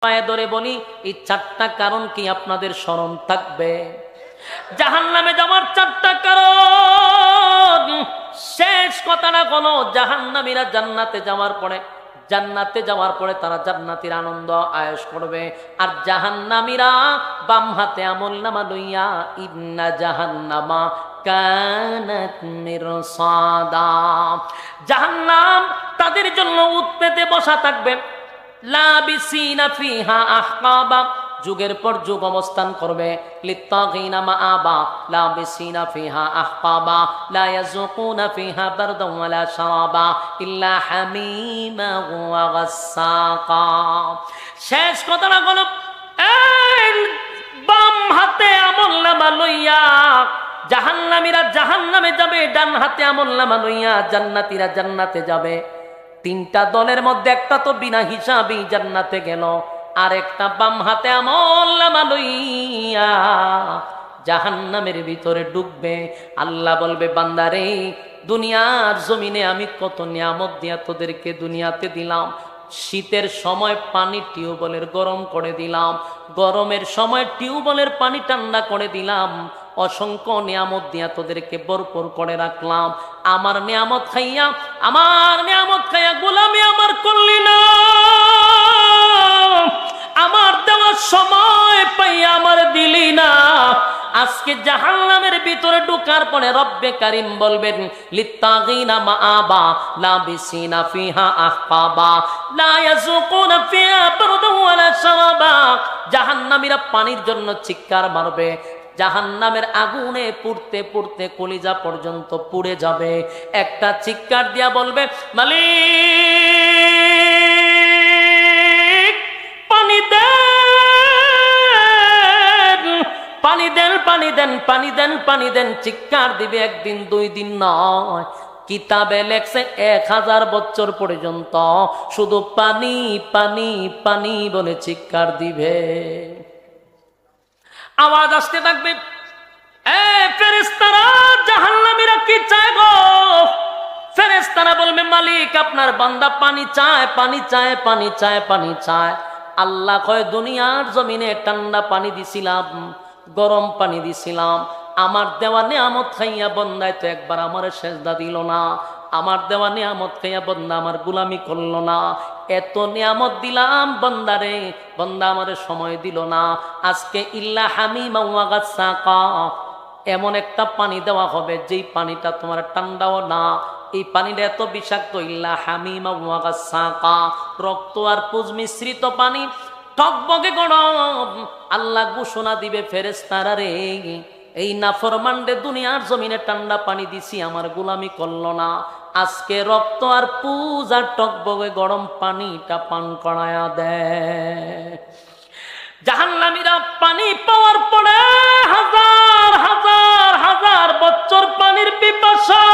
পায়ে ধরে বলি, এই চারটা কারণ কি আপনাদের স্মরণ থাকবে? জাহান্নামে যাওয়ার চারটা কারণ। শেষ কথাটা হলো, জাহান্নামীরা জান্নাতে যাওয়ার পরে তারা জান্নাতের আনন্দ আয়েশ করবে, আর জাহান্নামীরা বাম হাতে আমলনামা লইয়া ইন্না জাহান্নামা কানাত মিরসাদা, জাহান্নাম তাদের জন্য উৎপেতে বসা থাকবে। লাবিসিনা ফিহা আহকাবা, যুগের পর যুগ অবস্থান করবে। লিত্তাগিনা মাআবা, লাবিসিনা ফিহা আহকাবা, লা ইয়াযুকুনা ফিহা বারদান ওয়ালা শারাবা ইল্লা হামিমা ওয়া গাসসাকা। শেষ কথাটা হলো, এই বাম হাতে আমলনামা লইয়া জাহান্নামীরা জাহান্নামে যাবে, ডান হাতে আমলনামা লইয়া জান্নাতীরা জান্নাতে যাবে। তিনটা দলের মধ্যে একটা তো বিনা হিসাবেই জান্নাতে গেল, আর একটা বাম হাতে আমলনামা লইয়া জাহান্নামের ভিতরে ডুববে। আল্লাহ বলবে, বান্দারে, দুনিয়ার জমিনে আমি কত নিয়ামত দিয়া তোদেরকে দুনিয়াতে দিলাম। শীতের সময় পানি টিউবওয়েলের গরম করে দিলাম, গরমের সময় টিউবওয়েলের পানি ঠান্ডা করে দিলাম, অসংখ্য নিয়ামত দিয়া তোদেরকে ভরপুর করে রাখলাম। আমার নিয়ামত খাইয়া গোলামি আমার করলি না, আমার দেওয়ার সময় পাইয়া আমার দিলি না। আজকে জাহান্নামের ভিতরে ঢোকার পরে রব্বে কারীম বলবেন, লিত্তাগিনা মাআবা, লাবিসিনা ফিহা আহকাবা, লা ইয়াযুকুনা ফিহা বারদান ওয়ালা শারাবা। জাহান্নামীরা পানির জন্য চিৎকার মারবে, জাহান্নামের আগুনে পুড়তে পুড়তে কলিজা পর্যন্ত পুড়ে যাবে। একটা চিৎকার দিয়া বলবে, মালিক পানি দেন, পানি দেন, পানি দেন, পানি দেন, পানি দেন। চিৎকার দিবে, একদিন দুই দিন নয়, কিতাবে লেখছে 1000 বছর পর্যন্ত শুধু পানি পানি পানি বলে চিৎকার দিবে। আওয়াজ আসতে থাকবে, এ ফেরেশতারা, জাহান্নামীরা কি চায় গো? ফেরেশতারা বলবে, মালিক আপনার বান্দা পানি চায়, পানি চায়, পানি চায়, পানি চায়। আল্লাহ কয়, দুনিয়ার জমিনে ঠান্ডা পানি দিছিলাম, গরম পানি দিছিলাম, আমার দেওয়া নিয়ামত খাইয়া বন্দায় তো একবার আমার সেজদা দিল না, আমার দেওয়া নিয়ামত খাইয়া বন্দা আমার গুলামি করলো না। এত নিয়ামত দিলাম বন্দারে, বন্দা আমারে সময় দিল না। আজকে ইল্লা হামিমা ওয়া গাসসাকা, এমন একটা পানি দেওয়া হবে যেই পানিটা তোমার ঠান্ডাও না, এই পানিটা এত বিষাক্ত, ইল্লা হামিমা ওয়া গাসসাকা, রক্ত আর পুজ মিশ্রিত পানি, টকবগে গরম। আল্লাহ ঘোষণা দিবে, ফেরেশতারা রে, এই নাফরমানদের দুনিয়ার জমিনে ঠান্ডা পানি দিছি, আমার গোলামি করলো না, আজকে রক্ত আর পুজ আর টকবগে গরম পানিটা পান করায়া দেয়। জাহান্নামীরা পানি পাওয়ার পরে হাজার হাজার হাজার বছর পানির পিপাসা,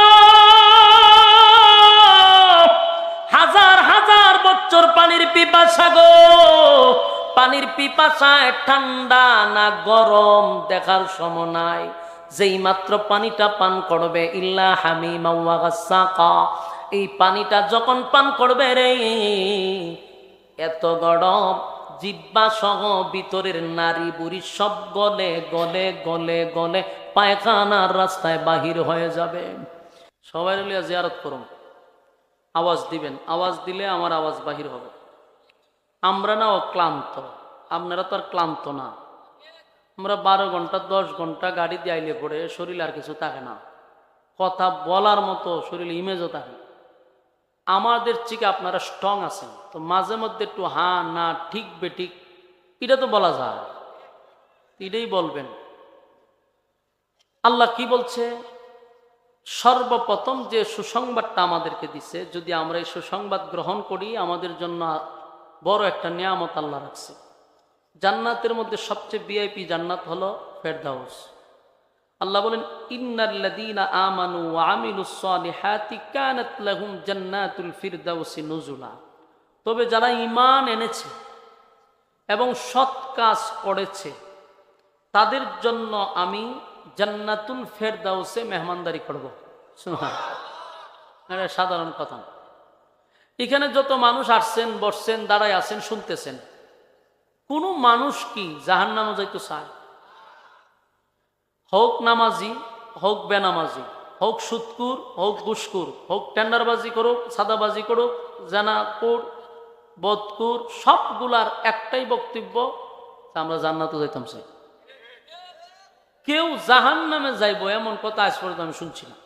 হাজার হাজার বছর পানির পিপাসা গো। পানির পিপাসায় ঠান্ডা না গরম দেখার সময় নাই, যেই মাত্র পানিটা পান করবে, ইল্লা হামিমা ওয়া গাসসাকা, এই পানিটা যখন পান করবে রে, এত গরম, জিহ্বা সহ ভিতরের নারী বুড়ি সব গলে গলে গলে গলে পায়খানার রাস্তায় বাহির হয়ে যাবে। সবাই লিয়া জিয়ারত করুন, আওয়াজ দিবেন, আওয়াজ দিলে আমার আওয়াজ বাহির হবে। আমরা না ক্লান্ত, আপনারা তো আর ক্লান্ত না। আমরা 12 ঘন্টা 10 ঘন্টা গাড়ি দিয়ে আইলে পড়ে শরীর আর কিছু থাকে না, কথা বলার মতো শরীর ইমেজও থাকে। আমাদের থেকে আপনারা স্ট্রং আছেন, তো মাঝে মধ্যে একটু হ্যাঁ না ঠিক বেঠিক এটা তো বলা যায়, এটাই বলবেন। আল্লাহ কি বলছে? সর্বপ্রথম যে সুসংবাদটা আমাদেরকে দিছে, যদি আমরা এই সুসংবাদ গ্রহণ করি, আমাদের জন্য বড় একটা নিয়ামত আল্লাহ রাখছে। জান্নাতের মধ্যে সবচেয়ে ভিআইপি জান্নাত হলো ফেরদাউস। আল্লাহ বলেন, ইন্নাল্লাযীনা আমানু ওয়া আমিলুস সালিহাতি কানাত লাহুম জান্নাতুল ফিরদাউসি নুজুলা, তবে যারা ঈমান এনেছে এবং সৎ কাজ করেছে তাদের জন্য আমি জান্নাতুল ফেরদাউসে মেহমানদারি করব। সুবহানাল্লাহ, এটা সাধারণ কথা। এখানে যত মানুষ আসছেন, বসছেন, দাঁড়ায় আছেন, শুনতেছেন, কোনো মানুষ কি জাহান্নামে যাইতে চায়? হোক নামাজি, হোক বেনামাজি, হোক সুৎকুর, হোক ঘুষখোর, হোক টেন্ডারবাজি করুক, সাদাবাজি করুক, জানাকুর, বদকুর, সবগুলার একটাই বক্তব্য, আমরা জান্নাতে যাইতাম চাই। কেউ জাহান্নামে যাইব এমন কথা আজ পর্যন্ত আমি শুনছি না।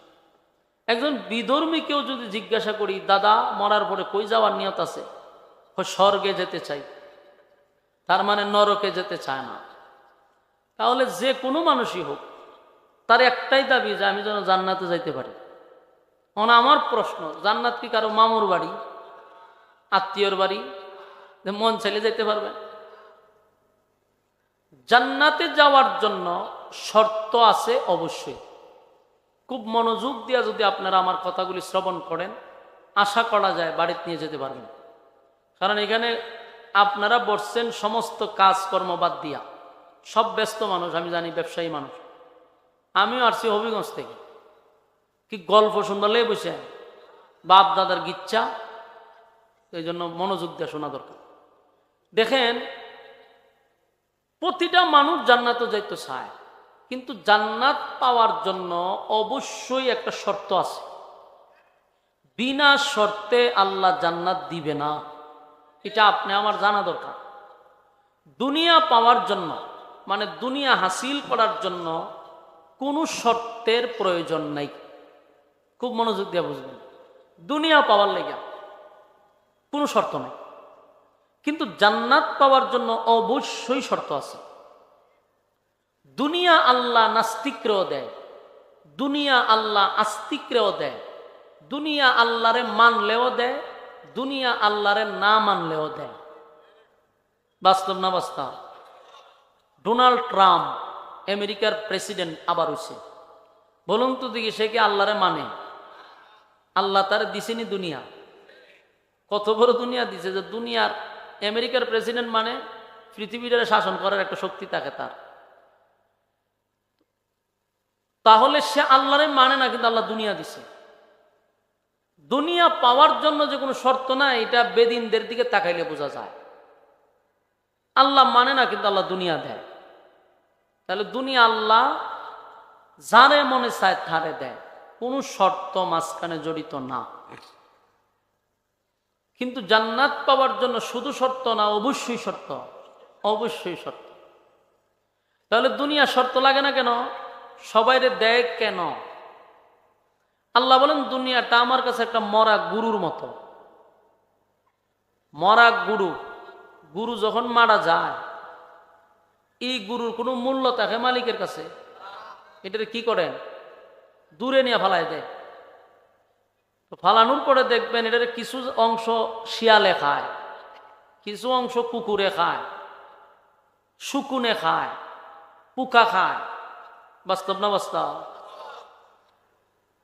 একজন বিধর্মী কেউ যদি জিজ্ঞাসা করি, দাদা মরার পরে কই যাওয়ার নিয়ত আছে? স্বর্গে যেতে চাই, তার মানে নরকে যেতে চায় না। তাহলে যে কোনো মানুষই হোক, তার একটাই দাবি যে আমি যেন জান্নাতে যাইতে পারি। আমার প্রশ্ন, জান্নাত কি কারো মামুর বাড়ি, আত্মীয়র বাড়ি যে মন চাইলে যেতে পারবে? জান্নাতে যাওয়ার জন্য শর্ত আছে অবশ্যই। খুব মনোযোগ দিয়ে যদি আপনারা আমার কথাগুলি শ্রবণ করেন, আশা করা যায় বাড়িতে নিয়ে যেতে পারবেন। কারণ এখানে আপনারা বসছেন সমস্ত কাজকর্ম বাদ দিয়া, সব ব্যস্ত মানুষ, আমি জানি ব্যবসায়ী মানুষ। আমিও আসছি হবিগঞ্জ থেকে, কি গল্প শুনবার লেগে বসে, বাপ দাদার গিচ্ছা, এই জন্য মনোযোগ দিয়ে শোনা দরকার। দেখেন, প্রতিটা মানুষ জান্নাতে যাইতে চায়, কিন্তু জান্নাত পাওয়ার জন্য অবশ্যই একটা শর্ত আছে। বিনা শর্তে আল্লাহ জান্নাত দিবে না, এটা আপনি আমার জানা দরকার। দুনিয়া পাওয়ার জন্য, মানে দুনিয়া হাসিল করার জন্য কোনো শর্তের প্রয়োজন নাই। খুব মনোযোগ দিয়ে বুঝবেন, দুনিয়া পাওয়ার লেগে কোনো শর্ত নাই, কিন্তু জান্নাত পাওয়ার জন্য অবশ্যই শর্ত আছে। দুনিয়া আল্লাহ নাস্তিকরেও দেয়, দুনিয়া আল্লাহ আস্তিকরেও দেয়, দুনিয়া আল্লাহরে মানলেও দেয়, দুনিয়া আল্লাহরে না মানলেও দেয়। বাস্তব না বাস্তব? ডোনাল্ড ট্রাম্প আমেরিকার প্রেসিডেন্ট আবার হয়েছে, বলুন তো দেখি সে কি আল্লাহরে মানে? আল্লাহ তার দিছেনি দুনিয়া, কত বড় দুনিয়া দিছে যে দুনিয়ার আমেরিকার প্রেসিডেন্ট মানে পৃথিবীটারে শাসন করার একটা শক্তি থাকে তার। তাহলে সে আল্লাহরে মানে না, কিন্তু আল্লাহ দুনিয়া দিছে। দুনিয়া পাওয়ার জন্য যে কোনো শর্ত না, এটা বেদিনদের দিকে তাকাইলে বোঝা যায়। আল্লাহ মানে না, কিন্তু আল্লাহ দুনিয়া দেয়। তাহলে দুনিয়া আল্লাহ যারে মনে চায় তারে দেয়, কোনো শর্ত মাঝখানে জড়িত না। কিন্তু জান্নাত পাওয়ার জন্য শুধু শর্ত না, অবশ্যই শর্ত, অবশ্যই শর্ত। তাহলে দুনিয়া শর্ত লাগে না কেন? সবাইরে দেয় কেন? আল্লাহ বলেন দুনিয়াটা আমার কাছে একটা মরা গুরুর মতো। মরা গুরু, গুরু যখন মারা যায়, এই গুরুর কোনো মূল্য থাকে মালিকের কাছে? এটারে কি করেন? দূরে নিয়ে ফালাই দেয়। ফালানোর পরে দেখবেন এটার কিছু অংশ শিয়ালে খায়, কিছু অংশ কুকুরে খায়, শুকুনে খায়, পোকা খায়। বাস্তব না বাস্তব?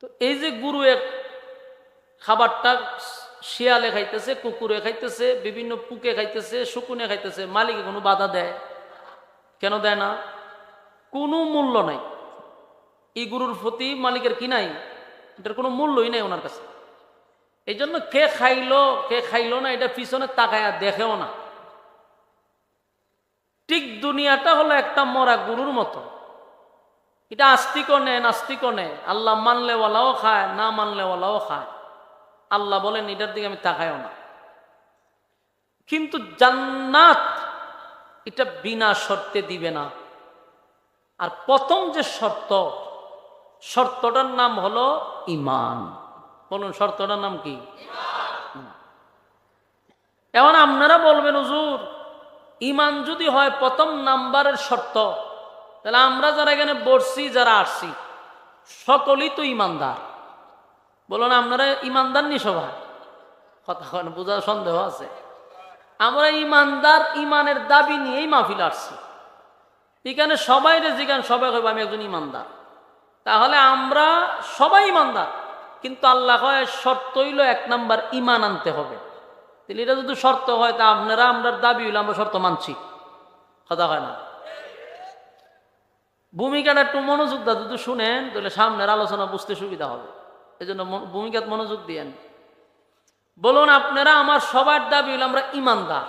তো এই যে গুরু এক খাবারটা শিয়ালে খাইতেছে, কুকুরে খাইতেছে, বিভিন্ন পুকে খাইতেছে, শুকুনে খাইতেছে, মালিকে কোনো বাধা দেয়? কেন দেয় না? কোনো মূল্য নাই। এই গুরুর প্রতি মালিকের কি নাই? এটার কোনো মূল্যই নাই ওনার কাছে। এই জন্য কে খাইলো কে খাইলো না এটা পিছনে তাকায়া দেখেও না। ঠিক দুনিয়াটা হলো একটা মরা গুরুর মতো। এটা আস্তিকও নেয় নাস্তিকও নেয়, আল্লাহ মানলেওয়ালাও খায়, না মানলেওয়ালাও খায়। আল্লাহ বলেন এটার দিকে আমি তাকাইও না। কিন্তু জান্নাত এটা বিনা শর্তে দিবে না। আর প্রথম যে শর্ত, শর্তটার নাম হলো ঈমান। বলুন শর্তটার নাম কি? এখন আপনারা বলবেন হুজুর ঈমান যদি হয় প্রথম নাম্বারের শর্ত, তাহলে আমরা যারা এখানে বসছি, যারা আসছি, সকলেই তো ঈমানদার। বলুন আপনারা ঈমানদার নি সবাই? কথা বোঝার সন্দেহ আছে? আমরা ঈমানদার, ঈমানের দাবি নিয়েই মাহফিল আসছি। এখানে সবাই যেখানে সবাই কইব আমি একজন ঈমানদার, তাহলে আমরা সবাই ঈমানদার। কিন্তু আল্লাহ কয় শর্ত হইল এক নাম্বার ঈমান আনতে হবে। তাহলে এটা যদি শর্ত হয়, তা আপনারা আমরা দাবি হইলে আমরা শর্ত মানছি। কথা হয় না? ভূমিকাটা একটু মনোযোগ দা যদি শুনেন, তাহলে সামনের আলোচনা বুঝতে সুবিধা হবে। এই জন্য ভূমিকাত মনোযোগ দিয়েন। বলুন আপনারা আমার সবার দাবি হইলে আমরা ঈমানদার,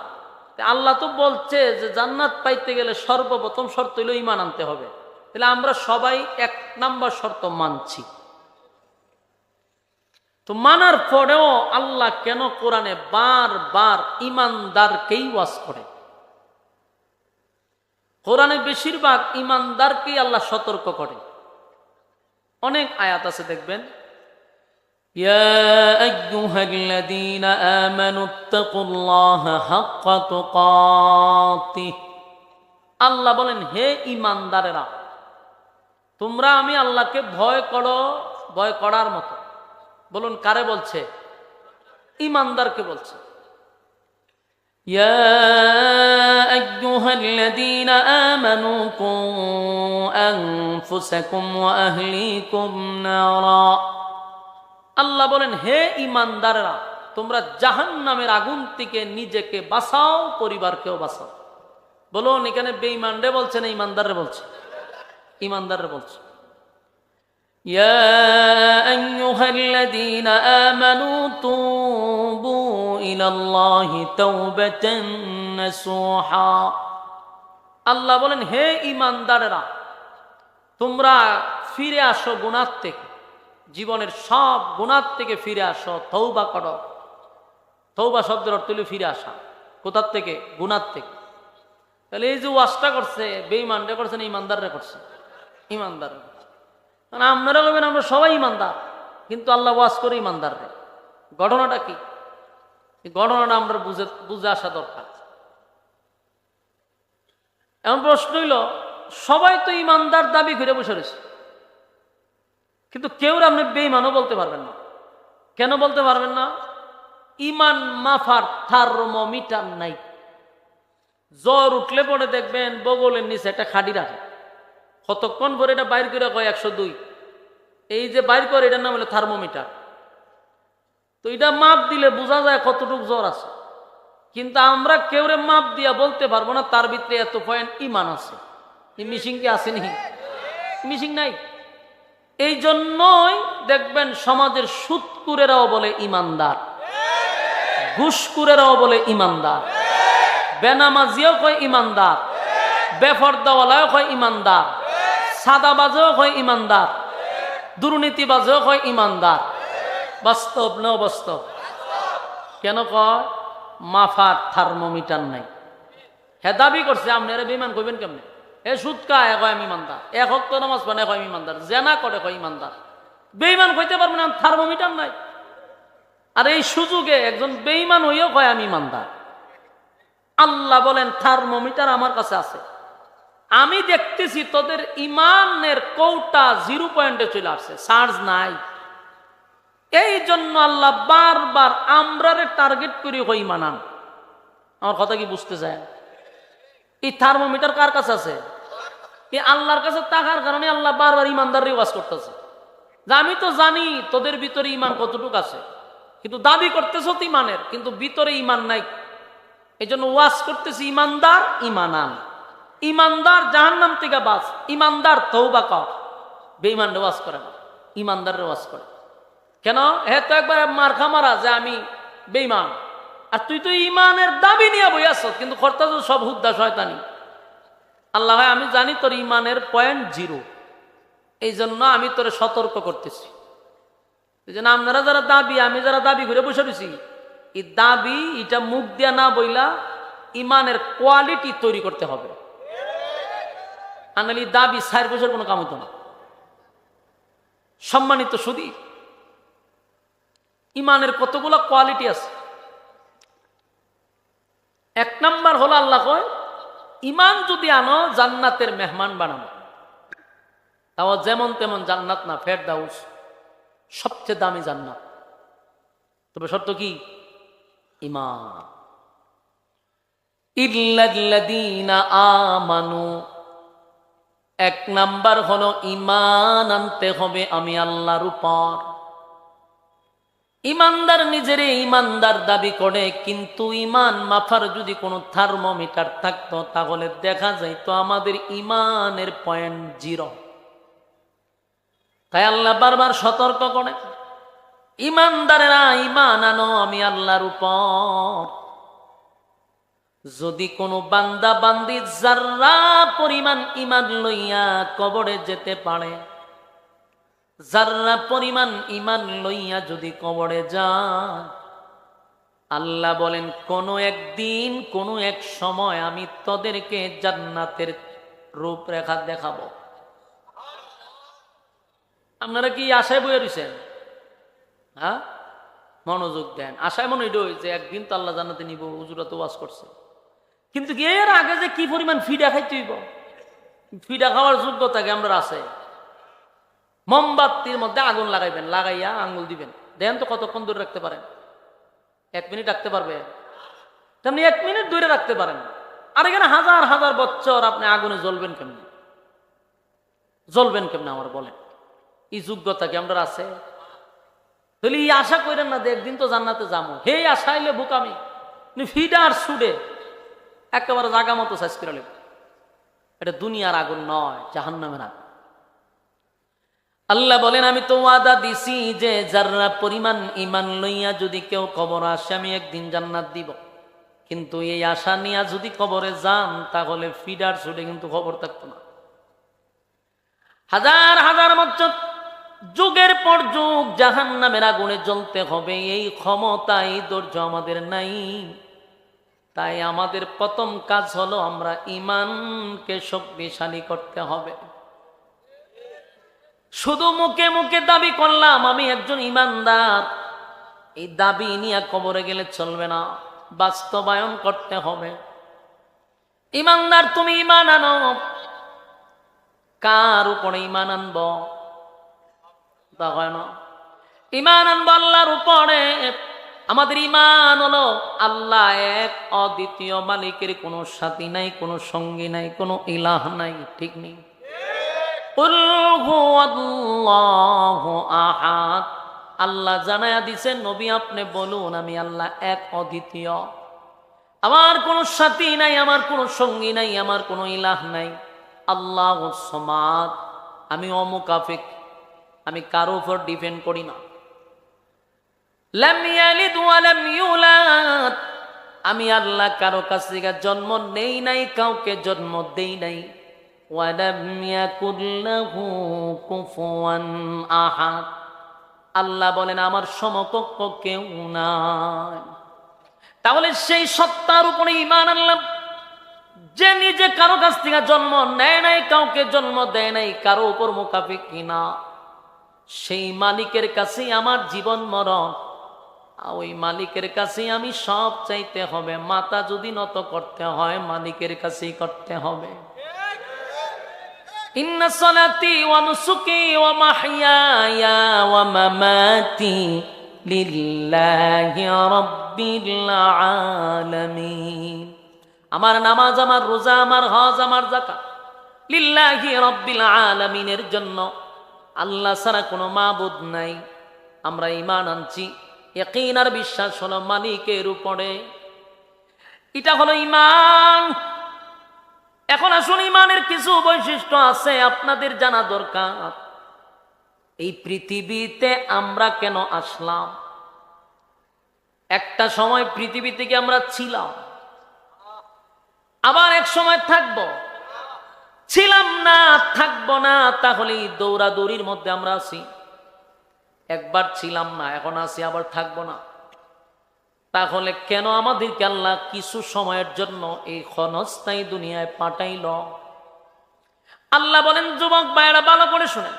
আল্লাহ তো বলছে যে জান্নাত পাইতে গেলে সর্বপ্রথম শর্ত হইল ঈমান আনতে হবে। তাহলে আমরা সবাই 1 নাম্বার শর্ত মানছি। তো মানার পরেও আল্লাহ কেন কোরআনে বারবার ঈমানদারকেই ওয়াজ করে? কোরআনে বেশিরভাগ ঈমানদারকেই আল্লাহ সতর্ক করে। অনেক আয়াত আছে দেখবেন, ইয়া আইয়ুহাল্লাযীনা আমানুত্তাকুল্লাহা হাক্কা তুকাতিহ। আল্লাহ বলেন, হে ঈমানদারেরা, তোমরা আমি আল্লাহকে ভয় করো, ভয় করার মতো। বলুন কারে বলছে? ঈমানদারকে বলছে। ইয়া আইয়ুহাল্লাযীনা আমানু কু আনফুসাকুম ওয়া আহলিকুম নারা। আল্লাহ বলেন, হে ঈমানদাররা, তোমরা জাহান্নামের আগুন থেকে নিজেকে বাঁচাও, পরিবারকেও বাঁচাও। বলুন এখানে বেঈমানরে বলছে না ঈমানদাররে বলছে? ঈমানদাররে বলছে। ইয়া আইয়ুহাল্লাযীনা আমানু তুবু ইলাল্লাহি তাওবাতান নাসুহা। আল্লাহ বলেন, হে ঈমানদারেরা, তোমরা ফিরে আসো গুনাহ থেকে, জীবনের সব গুনাহ থেকে ফিরে আসো, তওবা করো। তওবা শব্দের অর্থ হলো ফিরে আসা। কোথার থেকে? গুনাহ থেকে। তাহলে এই যে ওয়াজটা করছে, বেঈমানরে করছে না ঈমানদাররে করছে? ঈমানদার। মানে আপনারা বলবেন আমরা সবাই ঈমানদার, কিন্তু আল্লাহ ওয়াজ করে ঈমানদাররে। ঘটনাটা কি? এই ঘটনাটা আমরা বুঝে আসা দরকার। এমন প্রশ্ন হইল, সবাই তো ঈমানদার দাবি করে বসে রয়েছে, কিন্তু কেউ আপনি বেঈমানও বলতে পারবেন না। কেন বলতে পারবেন না? ঈমান মাফার থার্মোমিটার নাই। জ্বর উঠলে পরে দেখবেন বগলের নিচে একটা খাড়ি রাখে, কতক্ষণ পরে এটা বাইর করে কয় 102। এই যে বাইর করে, এটার নাম হলো থার্মোমিটার। তো এটা মাপ দিলে বোঝা যায় কতটুকু জ্বর আছে। কিন্তু আমরা কেউরে মাপ দিয়া বলতে পারবো না তার ভিতরে এত পয়েন্ট ঈমান আছে। এই মিশিং কি আছে নি? মিশিং নাই। এই জন্যই দেখবেন সমাজের সুদকুরেরাও বলে ঈমানদার, ঘুষকুরেরাও বলে ঈমানদার, বেনামাজিও কয় ঈমানদার, বেফরদাওয়ালাও কয় ঈমানদার, সাদাবাজও কয় ঈমানদার, দুর্নীতিবাজও কয় ঈমানদার। বাস্তব না অবাস্তব? কেন কয়? মাফার থার্মোমিটার নাই। হ্যাঁ দাবি করছে, আপনারা বেঈমান কইবেন কেমনে? এ সুদ খায় কয় আমি ঈমানদার, 1 ওয়াক্ত নামাজ পড়ে কয় আমি ঈমানদার, জেনা করে কয় ঈমানদার। বেঈমান কইতে পারবে না থার্মোমিটার নাই। আর এই সুযোগে একজন বেঈমান হইও কয় আমি ঈমানদার। আল্লাহ বলেন, থার্মোমিটার আমার কাছে আছে, আমি দেখতেছি তোদের ঈমানের কৌটা 0 পয়েন্টে চলে আসছে, চার্জ নাই। এই জন্য আল্লাহ বারবার আমরারে টার্গেট করে কই ঈমান আন। আমার কথা কি বুঝতে চায়? এই থার্মোমিটার কার কাছে আছে? এই আল্লাহর কাছে থাকার কারণে আল্লাহ বারবার ঈমানদাররে ওয়াজ করতেছে যে আমি তো জানি তোদের ভিতরে ঈমান কতটুকু আছে, কিন্তু দাবি করতেছো তো ঈমানের, কিন্তু ভিতরে ঈমান নাই। এই জন্য ওয়াজ করতেছি, ঈমানদার ঈমান আন, ঈমানদার জাহান্নাম থেকে বাঁচ, ঈমানদার তওবা কর। বেঈমানরে ওয়াজ করে না, ঈমানদাররে ওয়াজ করে। কেন? হে তো একবার মারখা মারা যে আমি বেঈমান, আর তুই তো ঈমানের দাবি নিয়ে বই আছ, কিন্তু করতেছ সব হুদ্দা শয়তানি। আল্লাহ ভাই, আমি জানি তোর ঈমানের পয়েন্ট 0, এই জন্য আমি তোরে সতর্ক করতেছি। এই জন্য আপনারা যারা দাবি, আমি যারা দাবি করে বসে রয়েছি, এই দাবি এটা মুখ দিয়া না বইলা ঈমানের কোয়ালিটি তৈরি করতে হবে। আনালি দাবি 4 বছর কোনো কাম হতো না। সম্মানিত সুদী, ঈমানের কতগুলো কোয়ালিটি আছে। 1 নাম্বার হলো, আল্লাহ কয় ঈমান যদি আনো জান্নাতের মেহমান বানাবো। তাও যেমন তেমন জান্নাত না, ফেরদাউস সবচেয়ে দামি জান্নাত। তবে শর্ত কি? ঈমান। ইল্লাল্লাযীনা আমানু, 1 নাম্বার হলো ঈমান আনতে হবে আমি আল্লাহর উপর। ঈমানদার নিজেরে ঈমানদার দাবি করে, কিন্তু ঈমান মাফার যদি কোনো থার্মোমিটার থাকতো তাহলে দেখা যাইতো আমাদের ঈমানের পয়েন্ট 0। তাই আল্লাহ বারবার সতর্ক করে, ঈমানদারেরা ঈমান আনো আমি আল্লাহর উপর। যদি কোনো বান্দা বান্দি যার্রা পরিমাণ ঈমান লইয়া কবরে যেতে পারে, যার্রা পরিমাণ ঈমান লইয়া যদি কবরে যায়, আল্লাহ বলেন কোনো একদিন কোনো এক সময় আমি তোদেরকে জান্নাতের রূপরেখা দেখাবো। আপনারা কি আশায় বয়ে রয়েছেন? হ্যাঁ, মনোযোগ দেন। আশায় মনে হইল যে একদিন তো আল্লাহ জান্নাতে নিব, হুজুরা তো ওয়াজ করছে। কিন্তু এর আগে যে কি পরিমাণ ফিডা খাইতে হইব, ফিডা খাওয়ার যোগ্যতাকে আমরা আছে। মোমবাতির মধ্যে আগুন লাগাইবেন, লাগাইয়া আঙ্গুল দিবেন, দেন তো কতক্ষণ দূরে রাখতে পারেন? 1 মিনিট রাখতে পারবে? তেমনি 1 মিনিট দূরে রাখতে পারেন। আর এখানে হাজার হাজার বছর আপনি আগুনে জ্বলবেন কেমনে? জ্বলবেন কেমনে আমার বলেন? এই যোগ্যতা কি আমরা আছে? তাহলে এই আশা করেন না যে একদিন তো জান্নাতে যাবো, হে আশা হইলে বোকামি। ফিডা আর সুডে একেবারে জাগা মতো সাইজ করে নেব। এটা দুনিয়ার আগুন নয়, জাহান্নামের আগুন। আল্লাহ বলেন আমি তো ওয়াদা দিছি যে যারা পরিমাণ ঈমান লইয়া যদি কেউ কবর আসে আমি একদিন জান্নাত দিব। কিন্তু এই আশা নিয়ে যদি কবরে যান তাহলে ফিডার ছুটে কিন্তু খবর থাকতো না। হাজার হাজার বছর যুগের পর যুগ জাহান্নামের আগুনে জ্বলতে হবে, এই ক্ষমতা এই ধৈর্য আমাদের নাই। তাই আমাদের প্রথম কাজ হলো আমরা ঈমানকে শক্তিশালী করতে হবে। শুধু মুখে মুখে দাবি করলাম আমি একজন ঈমানদার, এই দাবি নিয়ে কবরে গেলে চলবে না, বাস্তবায়ন করতে হবে। ঈমানদার তুমি ঈমান আনো, কার উপরে ঈমান আনব? তা হয় না। ঈমান আনবো আল্লাহর উপরে। আমাদের ঈমান হলো আল্লাহ এক, অদ্বিতীয়, মালিকের কোনো সাথী নাই, কোনো সঙ্গী নাই, কোনো ইলাহ নাই। ঠিক নেই? আল্লাহ জানায়া দিছেন নবী আপনি বলুন আমি আল্লাহ এক, অদ্বিতীয়, আমার কোনো সাথী নাই, আমার কোনো সঙ্গী নাই, আমার কোনো ইলাহ নাই। আল্লাহুস সামাদ, আমি অমুকাফিক, আমি কারো উপর ডিপেন্ড করি না। লাম ইয়ালিদ ওয়া লাম ইউলাদ, আমি আল্লাহ কারো কাছ থেকে জন্ম নেই নাই, কাউকে জন্ম দেই নাই। ওয়ালাম ইয়াকুল লাহু কুফুয়ান আহাদ, আল্লাহ বলেন আমার সমকক্ষ কেউ নাই। তাহলে সেই সত্তার উপরে ঈমান আনলাম যে নিজে কারো কাছ থেকে জন্ম নেয় নাই, কাউকে জন্ম দেয় নাই, কারো উপর মুকাফিক কিনা, সেই মালিকের কাছেই আমার জীবন মরণ। ওই মালিকের কাছেই আমি সব চাইতে হবে। মাথা যদি নত করতে হয় মালিকের কাছেই করতে হবে। ইন্না সালাতি ওয়া নুসুকি ওয়া মাহইয়ায়া ওয়া মামাতি লিল্লাহি রাব্বিল আলামিন, আমার নামাজ, আমার রোজা, আমার হজ, আমার যাকাত লিল্লাহি রাব্বিল আলামিনের জন্য। আল্লাহ ছাড়া কোনো মাবুদ নাই। আমরা ঈমান আনছি, ইয়াকিন আর বিশ্বাস হলো মালিকের উপরে। এটা হলো ঈমান। এখন আসুন ঈমানের কিছু বৈশিষ্ট্য আছে আপনাদের জানা দরকার। এই পৃথিবীতে আমরা কেন আসলাম? একটা সময় পৃথিবী থেকে আমরা ছিলাম, আবার এক সময় থাকবো। ছিলাম না, থাকবো না, তাহলে দৌড়াদৌড়ির মধ্যে আমরা আছি। একবার ছিলাম না, এখন আছি, আবার থাকবো না। তাহলে কেন আমাদেরকে আল্লাহ কিছু সময়ের জন্য এই ক্ষণস্থায়ী দুনিয়ায় পাঠাইল? আল্লাহ বলেন, যুবক ভাইরা ভালো করে শুনেন,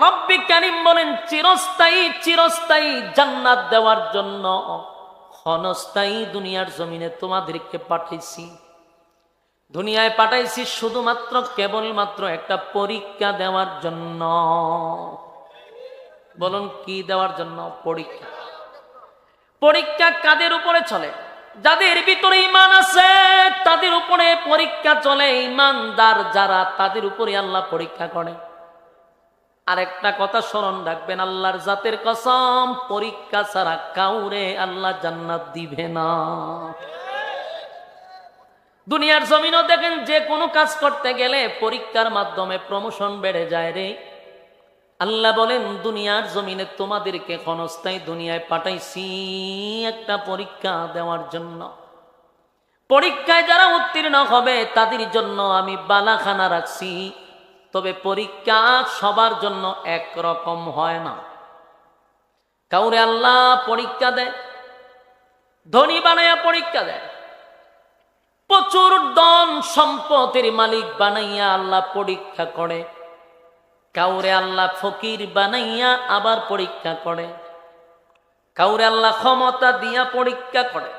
রব্বি কারীম বলেন চিরস্থায়ী চিরস্থায়ী জান্নাত দেওয়ার জন্য ক্ষণস্থায়ী দুনিয়ার জমিনে তোমাদেরকে পাঠাইছি। দুনিয়ায় পাঠাইছি শুধুমাত্র কেবলমাত্র একটা পরীক্ষা দেওয়ার জন্য। বলুন কি দেওয়ার জন্য? পরীক্ষা। পরীক্ষা কাদের উপরে চলে? যাদের ভিতরে ঈমান আছে তাদের উপরে পরীক্ষা চলে। ঈমানদার যারা, তাদের উপরে আল্লাহ পরীক্ষা করে। আরেকটা কথা স্মরণ রাখবেন, আল্লাহর জাতের কসম, পরীক্ষা ছাড়া কাউরে আল্লাহ জান্নাত দিবে না। দুনিয়ার জমিনও দেখেন যে কোনো কাজ করতে গেলে পরীক্ষার মাধ্যমে প্রমোশন বেড়ে যায় রে। আল্লাহ বলেন দুনিয়ার জমিনে তোমাদেরকে ক্ষণস্থায়ী দুনিয়ায় পাঠাইছি একটা পরীক্ষা দেওয়ার জন্য। পরীক্ষায় যারা উত্তীর্ণ হবে তাদের জন্য আমি বালাখানা রাখছি, তবে পরীক্ষা সবার জন্য একরকম হয় না। কাউরে আল্লাহ পরীক্ষা দেয়, ধনী বানাইয়া পরীক্ষা দেয়, প্রচুর ধন সম্পদের মালিক বানাইয়া আল্লাহ পরীক্ষা করে। কাউরে আল্লাহ ফকির বানাইয়া আবার পরীক্ষা করে। কাউরে আল্লাহ ক্ষমতা দিয়া পরীক্ষা করে।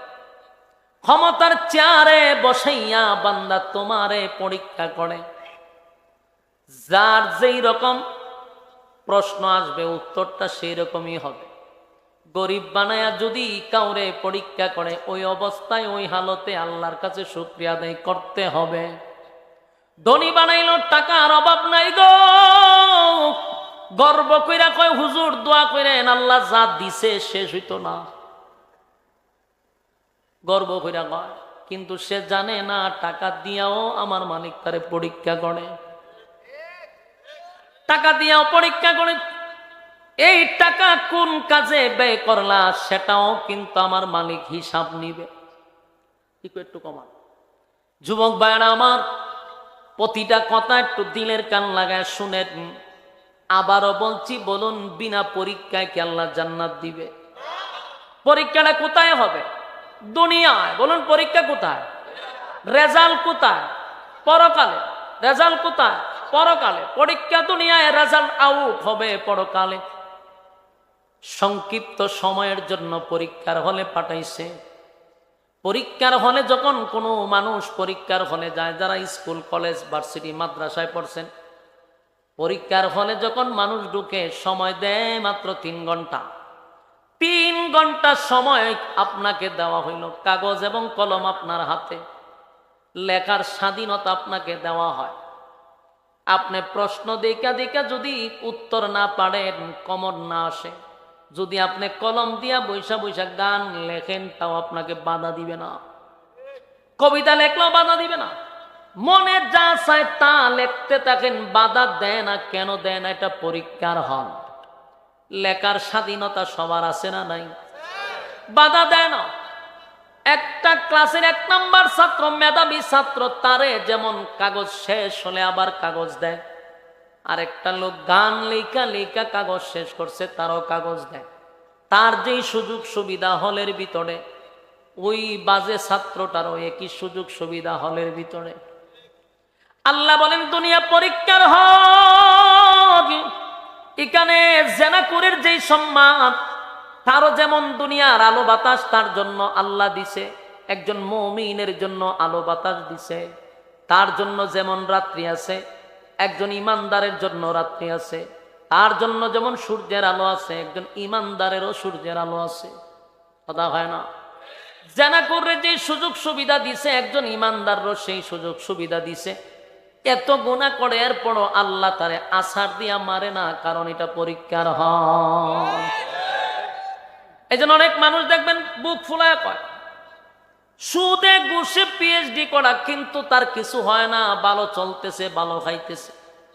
ক্ষমতার চেয়ারে বসাইয়া বান্দা তোমারে পরীক্ষা করে। যার যেই রকম প্রশ্ন আসবে উত্তরটা সেই রকমই হবে। গরিব বানায়া যদি কাউরে পরীক্ষা করে, ওই অবস্থায় ওই হালতে আল্লাহর কাছে শুকরিয়া আদায় করতে হবে। ধনী বানাইল, টাকার অভাব নাই গো, গর্ব কইরা কয় হুজুর দোয়া কইরেন আল্লাহ যা দিছে শেষ হইতো না, গর্ব কইরা কয়, কিন্তু সে জানে না টাকা দিয়াও আমার মালিক তারে পরীক্ষা করে। টাকা দিয়াও পরীক্ষা করে, এই টাকা কোন কাজে ব্যয় করলা সেটাও কিন্তু আমার মালিক হিসাব নিবে। একটু কমান যুবক ভাইরা আমার, প্রতিটা কথা একটু দিলের কান লাগায় শুনেন। আবারও বলছি, বলুন বিনা পরীক্ষায় কি আল্লাহ জান্নাত দিবে? পরীক্ষাটা কোথায় হবে? দুনিয়ায়। বলুন পরীক্ষা কোথায়? রেজাল্ট কোথায়? পরকালে। রেজাল্ট কোথায়? পরকালে। পরীক্ষা দুনিয়ায়, রেজাল্ট আউট হবে পরকালে। সংক্ষিপ্ত সময়ের জন্য পরীক্ষার হলে পাঠাইছে। পরীক্ষার হলে যখন কোনো মানুষ পরীক্ষার হলে যায়, যারা স্কুল কলেজ ভার্সিটি মাদ্রাসায় পড়ছেন, পরীক্ষার হলে যখন মানুষ ঢুকে সময় দেয় মাত্র 3 ঘন্টা। 3 ঘন্টা সময় আপনাকে দেওয়া হইল, কাগজ এবং কলম আপনার হাতে, লেখার স্বাধীনতা আপনাকে দেওয়া হয়। আপনি প্রশ্ন দেখা দেখা যদি উত্তর না পারেন, কমন না আসে, যদি আপনি কলম দিয়া বৈশা বৈশা গান লেখেন তাও আপনাকে বাধা দিবে না, কবিতা লেখলেও বাধা দিবে না, মনে যা চায় তা লিখতে থাকেন, বাধা দেয় না। কেন দেয় না? এটা পরীক্ষার হল। লেখার স্বাধীনতা সবার আছে না নাই? বাধা দেয় না। একটা ক্লাসের 1 নাম্বার ছাত্র, মেধাবী ছাত্র, তারে যেমন কাগজ শেষ হলে আবার কাগজ দেয়। আরেকটা লোক গান লেখা লেখা কাগজ শেষ করছে, তারও কাগজ দেয়। তার যেই সুযোগ সুবিধা হলের ভিতরে, ওই বাজে ছাত্রটারও একই সুযোগ সুবিধা হলের ভিতরে। আল্লাহ বলেন দুনিয়া পরীক্ষার হল। এখানে জেনাকুরের যেই সম্মান, তারও যেমন দুনিয়ার আলো বাতাস তার জন্য আল্লাহ দিছে, একজন মুমিনের জন্য আলো বাতাস দিছে। তার জন্য যেমন রাত্রি আছে, একজন ইমানদারের জন্য রাত্রি আছে। তার জন্য যেমন সূর্যের আলো আছে, একজন ইমানদারেরও সূর্যের আলো আছে। কথা হয় না? জেনাকুরে যে সুযোগ সুবিধা দিছে, একজন ইমানদারও সেই সুযোগ সুবিধা দিছে। এত গুনাহ করে এরপরও আল্লাহ তারে আছাড় দিয়া মারে না, কারণ এটা পরীক্ষার হল। এই জন্য অনেক মানুষ দেখবেন বুক ফুলায় কয় সুদে ঘুষে পিএইচডি করা, কিন্তু তার কিছু হয় না, ভালো চলতেছে, ভালো খাইতেছে,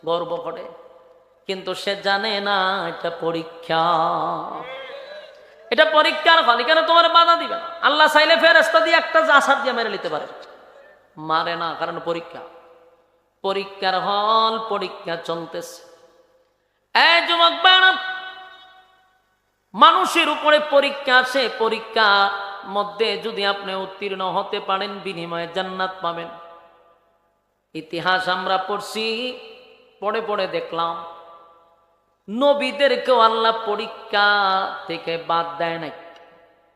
গর্ব করে। কিন্তু সে জানে না এটা পরীক্ষা, এটা পরীক্ষার ফল। এখানে তোমার বাধা দিবে না। আল্লাহ চাইলে ফেরেশতা দিয়ে একটা আছাড় দিয়ে মেরে নিতে পারে, মারে না, কারণ পরীক্ষা। পরীক্ষার হল, পরীক্ষা চলতেছে। এই যুবক বাড়া, মানুষের উপরে পরীক্ষা আসে। পরীক্ষা মধ্যে যদি আপনি উত্তীর্ণ হতে পারেন, বিনিময়ে জান্নাত পাবেন। ইতিহাস আমরা পড়ছি, পড়ে পড়ে দেখলাম নবীদেরকেও আল্লাহ পরীক্ষা থেকে বাদ দেয় নাই,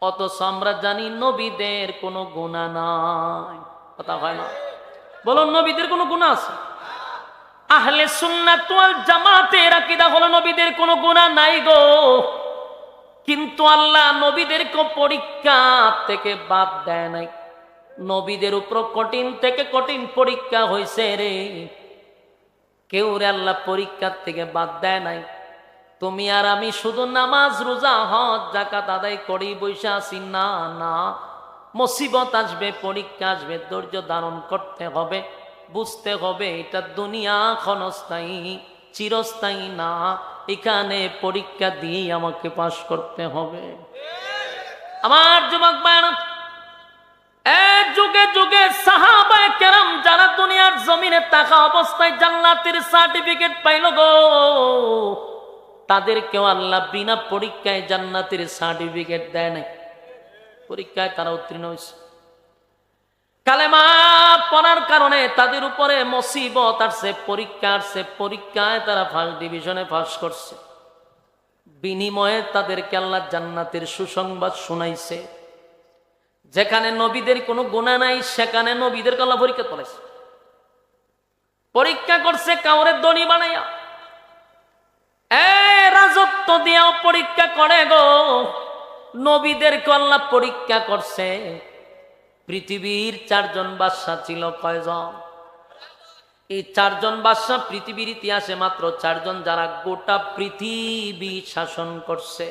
অথচ আমরা জানি নবীদের কোনো গুনাহ নাই। কথা হয় না? বলুন নবীদের কোনো গুনাহ আছে? আহলে সুন্নাত ওয়াল জামাতের আকীদা হলো নবীদের কোনো গুনাহ নাই গো। কিন্তু আল্লাহ নবীদেরকে পরীক্ষা থেকে বাদ দেয় নাই। নবীদের উপর কঠিন থেকে কঠিন পরীক্ষা হয়েছে রে, কেউ রে আল্লাহ পরীক্ষা থেকে বাদ দেয় নাই। তুমি আর আমি শুধু নামাজ রোজা হজ যাকাত আদায় করি বৈশা আছি না, না, মুসিবত আসবে, পরীক্ষা আসবে, ধৈর্য ধারণ করতে হবে, বুঝতে হবে এটা দুনিয়া ক্ষণস্থায়ী, চিরস্থায়ী না। এখানে পরীক্ষা দিয়ে আমাকে পাশ করতে হবে। আমার যুবক ভাইরা, যুগে যুগে সাহাবায়ে কেরাম যারা দুনিয়ার জমিনে থাকা অবস্থায় জান্নাতের সার্টিফিকেট পাইল গো, তাদেরকেও আল্লাহ বিনা পরীক্ষায় জান্নাতের সার্টিফিকেট দেয় নাই। পরীক্ষায় তারা উত্তীর্ণ হয়েছে। কালেমা পড়ার কারণে তাদের উপরে মুসিবত আসছে, পরীক্ষা আসছে, পরীক্ষায় তারা ফার্স্ট ডিভিশনে পাস করছে। বিনিময়ে তাদেরকে আল্লাহ জান্নাতের সুসংবাদ শুনাইছে। যেখানে নবীদের কোনো গুনাহ নাই সেখানে নবীদেরকে আল্লাহ পরীক্ষা করেছে। পরীক্ষা করছে কাউরে ধনী বানাইয়া, রাজত্ব দিয়াও পরীক্ষা করে গো। নবীদেরকে আল্লাহ পরীক্ষা করছে। পৃথিবীর 4 জন বাদশা ছিল কয়জন? এই 4 জন বাদশা পৃথিবীর ইতিহাসে মাত্র 4 জন, যারা গোটা পৃথিবী শাসন করছে।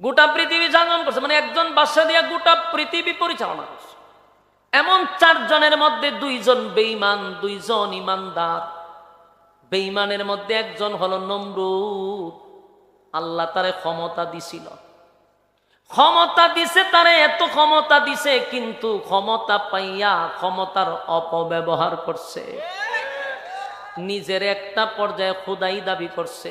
গোটা পৃথিবী শাসন করছে মানে একজন বাদশা দিয়া গোটা পৃথিবী পরিচালনা করছে। এমন 4 জনের মধ্যে 2 জন বেঈমান, 2 জন ইমানদার। বেঈমানের মধ্যে একজন হলো নমরুদ। আল্লাহ তারে ক্ষমতা দিছিল, ক্ষমতা দিছে তারে, এত ক্ষমতা দিছে, কিন্তু ক্ষমতা পাইয়া ক্ষমতার অপব্যবহার করছে। নিজের একটা পর্যায়ে খোদাই দাবি করছে,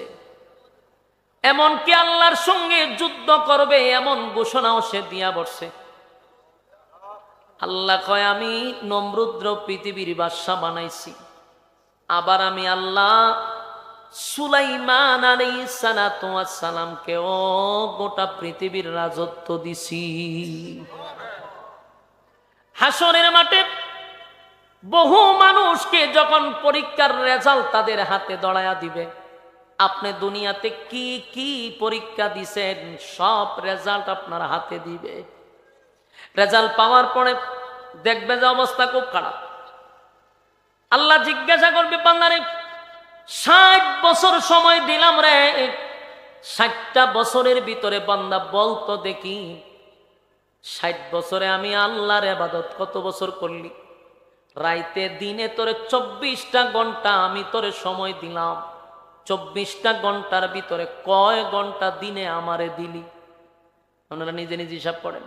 এমনকি আল্লাহর সঙ্গে যুদ্ধ করবে এমন ঘোষণাও সে দিয়া বসছে। আল্লাহ কয় আমি নমরুদ্র পৃথিবীর বাদশা বানাইছি, আবার আমি আল্লাহ সুলাইমান আলাইহিস সালাতু ওয়াস সালামকেও গোটা পৃথিবীর রাজত্ব দিছি। হাসরের মাঠে বহু মানুষকে যখন পরীক্ষার রেজাল্ট তাদের হাতে ধরায়া দিবে, আপনি দুনিয়াতে কি কি পরীক্ষা দিছেন সব রেজাল্ট আপনার হাতে দিবে। রেজাল্ট পাওয়ার পরে দেখবে যে অবস্থা খুব খারাপ। আল্লাহ জিজ্ঞাসা করবে বান্দারে, 60 বছর সময় দিলাম রে, 60টা বছরের ভিতরে বান্দা বলতো দেখি 60 বছরে আমি আল্লাহর ইবাদত কত বছর করলি? রাইতে দিনে তোরে 24টা ঘন্টা আমি তোরে সময় দিলাম, 24টা ঘন্টার ভিতরে কয় ঘন্টা দিনে আমারে দিলি? আপনারা নিজে নিজে হিসাব করেন,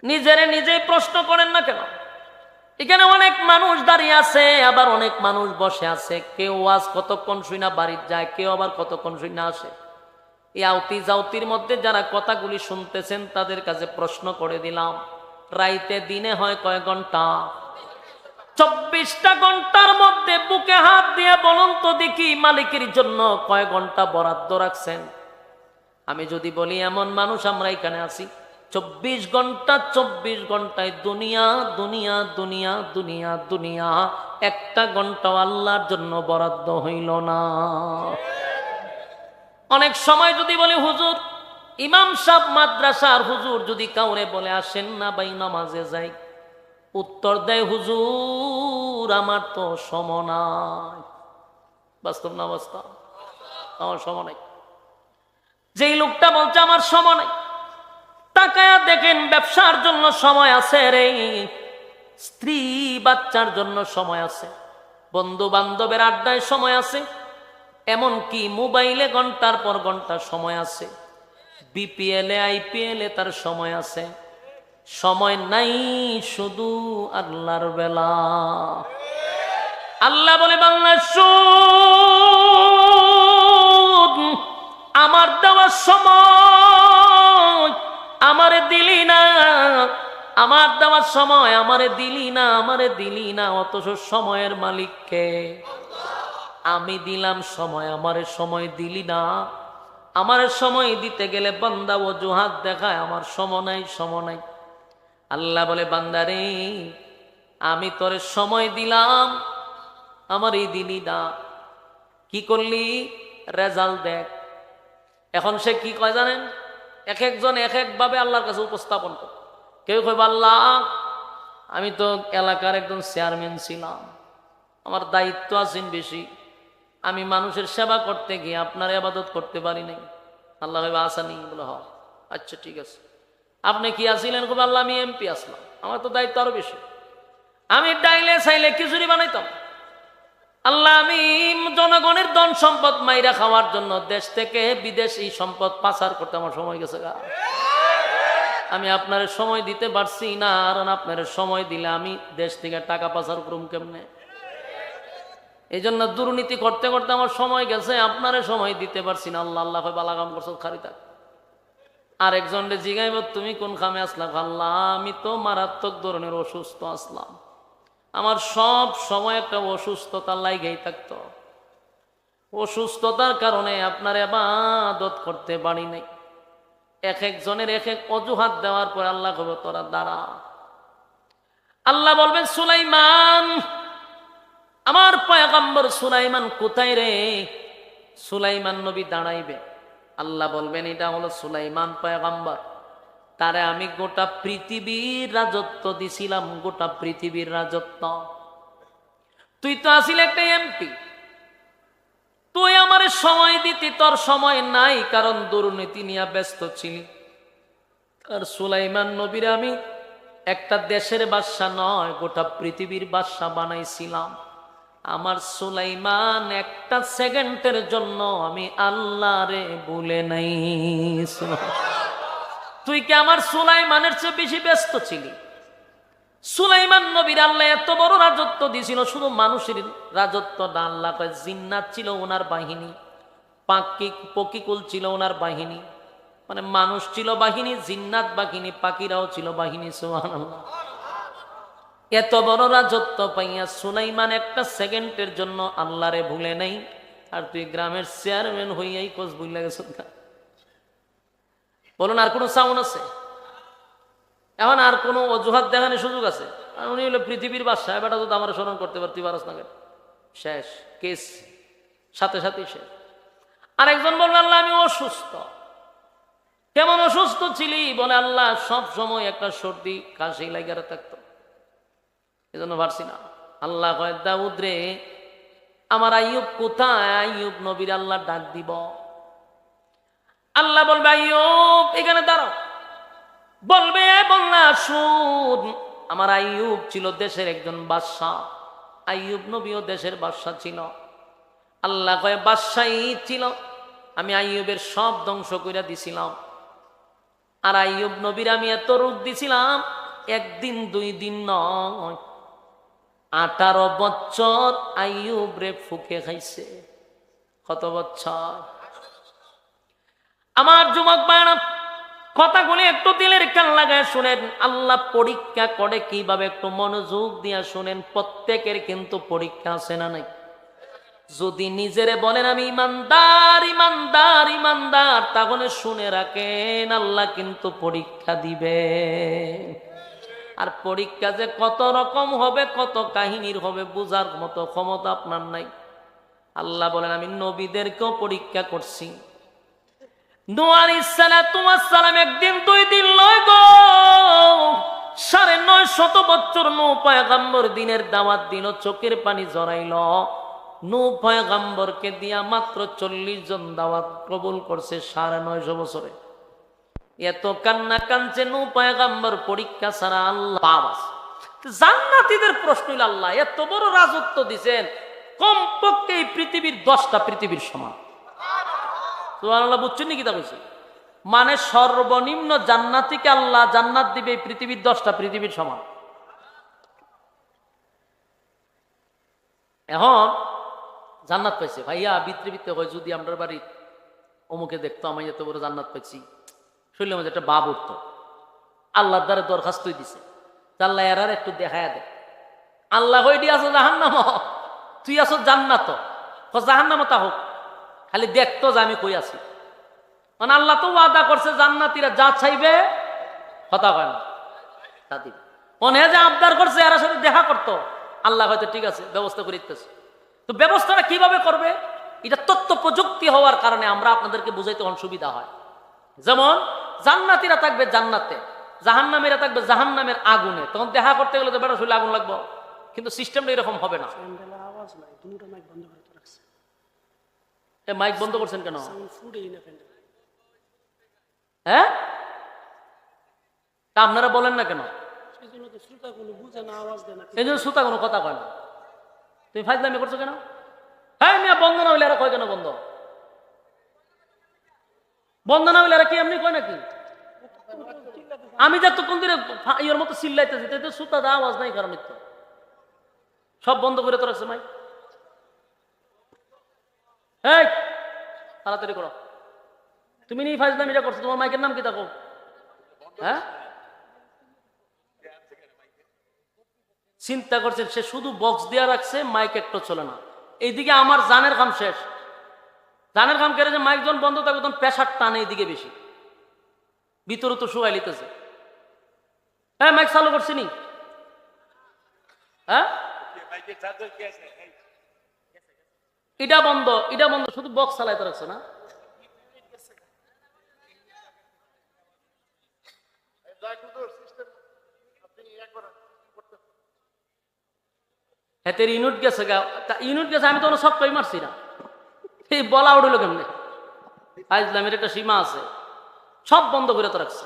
নিজেরে নিজেই প্রশ্ন করেন না কেন? এখানে অনেক মানুষ দাঁড়িয়ে আছে, আবার অনেক মানুষ বসে আছে। কেউ আজ কতক্ষণ শুইনা বাড়ির যায়, কেউ আবার কতক্ষণ শুইনা আসে। এই আউতি জাউতির মধ্যে যারা কথাগুলি শুনতেছেন তাদের কাছে প্রশ্ন করে দিলাম, রাইতে দিনে হয় কয় ঘন্টা? 24টা ঘন্টার মধ্যে বুকে হাত দিয়ে বলুন তো দেখি মালিকের জন্য কয় ঘন্টা বরাদ্দ রাখছেন? আমি যদি বলি এমন মানুষ আমরা এখানে আছি 24 ঘন্টা, 24 ঘন্টায় দুনিয়া দুনিয়া দুনিয়া দুনিয়া দুনিয়া, একটা ঘন্টা আল্লাহর জন্য বরাদ্দ হইল না। অনেক সময় যদি বলি হুজুর, ইমাম সাহেব মাদ্রাসার হুজুর যদি কাউরে বলে আসেন না ভাই নামাজে যাই, উত্তর দেয় হুজুর আমার তো সময় নাই। বাস্তব না বাস্তব? আমার সময় নাই। যেই লোকটা বলছে আমার সময় নাই, তাকায়া দেখেন ব্যবসার জন্য সময় আছে রে, স্ত্রী বাচ্চার জন্য সময় আছে, বন্ধু বান্ধবের আড্ডায় সময় আছে, এমনকি মোবাইলে ঘন্টার পর ঘন্টা সময় আছে, বিপিএল এ আইপিএল এ তার সময় আছে। সময় নাই শুধু আল্লাহর বেলা। আল্লাহ বলে বাংলা শুন, আমার দেওয়ার সময় আমারে দিলি না, আমার দেওয়ার সময় আমারে দিলি না, আমারে দিলি না, অথচ সময়ের মালিককে আমি দিলাম সময়, আমারে সময় দিলি না। আমার সময় দিতে গেলে বান্দা অজুহাত দেখায়, আমার সময় নাই, সময় নাই। আল্লাহ বলে বান্দারে আমি তোরে সময় দিলাম, আমার এই দিলি না, কি করলি? রেজাল্ট দেখ। এখন সে কি কয় জানেন? এক একজন এক একভাবে আল্লাহর কাছে উপস্থাপন করে। কেউ কইব আল্লাহ আমি তো এলাকার একজন চেয়ারম্যান ছিলাম, আমার দায়িত্ব আছেন বেশি, আমি মানুষের সেবা করতে গিয়ে আপনার ইবাদত করতে পারি নাই। আল্লাহ কইবা আসানি? বলে হ, আচ্ছা ঠিক আছে। আপনি কি আছিলেন? কইবা আল্লাহ আমি এমপি আসলাম, আমার তো দায়িত্ব আরো বেশি, আমি ডাইলে চাইলে খিচুড়ি বানাইতাম। আল্লাহ আমি জনগণের ধন সম্পদ মাইরা খাওয়ার জন্য দেশ থেকে বিদেশ এই সম্পদ পাচার করতে আমার সময় গেছে গা। আমি আপনার সময় দিতে পারছি না, কারণ আপনার সময় দিলে আমি দেশ থেকে টাকা পাচার করুম কেমনে। এই জন্য দুর্নীতি করতে করতে আমার সময় গেছে, আপনারে সময় দিতে পারছি না। আল্লাহ আল্লাহ বালাগাম করছো, খারি থাক। আরেকজনরে জিগাইব তুমি কোন খামে আসলাম? আল্লাহ আমি তো মারাত্মক ধরনের অসুস্থ আসলাম, আমার সব সময় একটা অসুস্থতার লাইগেই থাকতো, অসুস্থতার কারণে আপনার ইবাদত করতে পারি নাই। এক একজনের এক এক অজুহাত দেওয়ার পর আল্লাহ কবে তোরা দাঁড়া। আল্লাহ বলবেন সুলাইমান, আমার পয়গম্বর সুলাইমান কোথায় রে? সুলাইমান নবী দাঁড়াইবে, আল্লাহ বলবেন এটা হলো সুলাইমান পয়গম্বর, তারে আমি গোটা পৃথিবীর রাজত্ব দিছিলাম, গোটা পৃথিবীর রাজত্ব। তুই তো আসিল একটা এমপি, তুই আমার সময় দিতি, তোর সময় নাই, কারণ দুর্নীতি নিয়ে ব্যস্ত ছিলি। আর সুলাইমান নবীর আমি একটা দেশের বাদশা নয়, গোটা পৃথিবীর বাদশা বানাইছিলাম। আমার সুলাইমান একটা সেকেন্ডের জন্য আমি আল্লাহরে ভুলে নাই। তুই কি আমার সুলাইমানের চেয়ে বেশি ব্যস্ত ছিলি? সুলাইমান নবীর আল্লাহ এত বড় রাজত্ব দিয়েছিল, শুধু মানুষের রাজত্ব না, আল্লাহ কয় জিন্নাত ছিল ওনার বাহিনী, পকিকুল ছিল ওনার বাহিনী, মানে মানুষ ছিল বাহিনী, জিন্নাত বাহিনী, পাখিরাও ছিল বাহিনী। সুবহানাল্লাহ। এত বড় রাজত্ব পাইয়া সুলাইমান একটা সেকেন্ডের জন্য আল্লাহরে ভুলে নাই। আর তুই গ্রামের চেয়ারম্যান হইয়াই কোচ ভুলে গেছ। বলুন আর কোনো সাউন্ড আছে? এখন আর কোনো অজুহাত দেখানোর সুযোগ আছে? উনি হলো পৃথিবীর বাদশা, এবারটা যদি আমার স্মরণ করতে পারতি পারস না, শেষ কেস, সাথে সাথে শেষ। আরেকজন বলবে আল্লাহ আমি অসুস্থ। কেমন অসুস্থ ছিলি? বলে আল্লাহ সব সময় একটা সর্দি কাশি লাগিয়ে থাকতো, এই জন্য পারছি না। আল্লাহ কয় দাউদ রে, আমার আইয়ুব কোথায়? আইয়ুব নবীর আল্লাহ ডাক দিব। আল্লাহ বলবে আইয়ুব এখানে দাঁড়াও। বলবে বলনা শুন, আমার আইয়ুব ছিল দেশের একজন বাদশা, আইয়ুব নবীও দেশের বাদশা ছিল। আল্লাহ কয় বাদশাই ছিল, আমি আইয়ুবের সব ধ্বংস করে দিছিলাম। আর আইয়ুব নবীর আমি এত রোগ দিছিলাম, একদিন দুই দিন নয়, 18 বছর আইয়ুব রে ফুকে খাইছে। কত বছর? আমার যুবক ভাইরা কথাগুলি একটু দিলের কান লাগায় শুনেন। আল্লাহ পরীক্ষা করে কিভাবে, একটু মনোযোগ দিয়া শুনেন। প্রত্যেকের কিন্তু পরীক্ষা আছে না নাই? যদি নিজেরে বলেন আমি ইমানদার ইমানদার ইমানদার, তাহলে শুনে রাখেন আল্লাহ কিন্তু পরীক্ষা দিবে। আর পরীক্ষা যে কত রকম হবে, কত কাহিনীর হবে, বুঝার মতো ক্ষমতা আপনার নাই। আল্লাহ বলেন আমি নবীদেরকেও পরীক্ষা করছি। নূহ আলাইহিস সালাম একদিন দুই দিন লয় গো, 950 বছর নূহ পয়গম্বর দিনের দাওয়াত দিল, চোখের পানি জড়াইল। নূহ পয়গম্বরকে দিয়া মাত্র 40 জন দাওয়াত কবুল করছে 950 বছরে। এত কান্না কানছে নূহ পয়গম্বর, পরীক্ষা ছাড়া আল্লাহ পাওয়াস। জান্নাতীদের প্রশ্ন হইল আল্লাহ এত বড় রাজত্ব দিবেন, কমপক্ষে এই পৃথিবীর 10টা পৃথিবীর সমান। সুবহানাল্লাহ, বুঝছেন নাকি? তা বলছি মানে সর্বনিম্ন জান্নাতীকে আল্লাহ জান্নাত দিবে এই পৃথিবীর 10টা পৃথিবীর সমান। এখন জান্নাত পাইছে ভাইয়া, ভিতরে ভিতরে হয় যদি আমরা বাড়ি অমুকে দেখতো আমি এত বড় জান্নাত পাইছি, শুনলাম যে একটা বাপ উঠতো, আল্লাহর দ্বারা দরখাস্তই দিছে, আল্লাহ এরার একটু দেখায় দে। আল্লাহ হইডি আছো জাহান্নাম, তুই আছো জান্নাত, জাহান্নাম তা হোক, খালি দেখতো যে আমি কই আছি। মানে আল্লাহ তো ওয়াদা করছে জান্নাতীরা যা চাইবে কথা হয় না তা দিবে। মনে যে আবদার করছে এরা সাথে দেখা করতো, আল্লাহ হয়তো ঠিক আছে ব্যবস্থা করে দিতেছে। তো ব্যবস্থাটা কিভাবে করবে? এটা তথ্য প্রযুক্তি হওয়ার কারণে আমরা আপনাদেরকে বুঝাইতে অসুবিধা হয়। যেমন জান্নাতীরা থাকবে জান্নাতে, জাহান্নামীরা থাকবে জাহান্নামের আগুনে, তখন দেখা করতে গেলে তো বেটা শরীরে আগুন লাগবে, কিন্তু সিস্টেমটা এরকম হবে না। মাইক বন্ধ করছেন কেন? হ্যাঁ, তা আপনারা বলেন না কেন? এই জন্য শ্রোতা কোনো কথা কয় না। তুমি ফাজলামি করছো কেন? হ্যাঁ মিয়া, বন্ধ না হইলে এরা কয় কেন বন্ধ? বন্ধ না হইলে এরা কি এমনি কয় নাকি? আমি যতক্ষণ ধরে ইয়ের মতো চিল্লাইতেছি তো সুতা দা আওয়াজ নাই কারণ তো সব বন্ধ করে তো রাখছে মাইক। এই তাড়াতাড়ি করো, তুমি নি ফাইজলাম এটা করছো, তোমার মাইকের নাম কি থাকো? হ্যাঁ, চিন্তা করছেন সে শুধু বক্স দেওয়া রাখছে, মাইক একটু চলে না। এইদিকে আমার জানের কাম শেষ, জানের কাম কেড়ে যে মাইক যখন বন্ধ থাকবে তখন প্রেশার টানে এইদিকে বেশি, ভিতরে তো শুকাই লিতেছে। হ্যাঁ মাইক চালু করছি নি? হ্যাঁ এটা বন্ধ, এটা বন্ধ, শুধু বক্স চালাইতে রাখছে না। হাতের ইউনিট গেছে গা, ইউনিট গেছে, আমি তো সব কই মারছি না, এই বলা উঠল কেমনে? ইসলামের একটা সীমা আছে, সব বন্ধ করে তো রাখছে।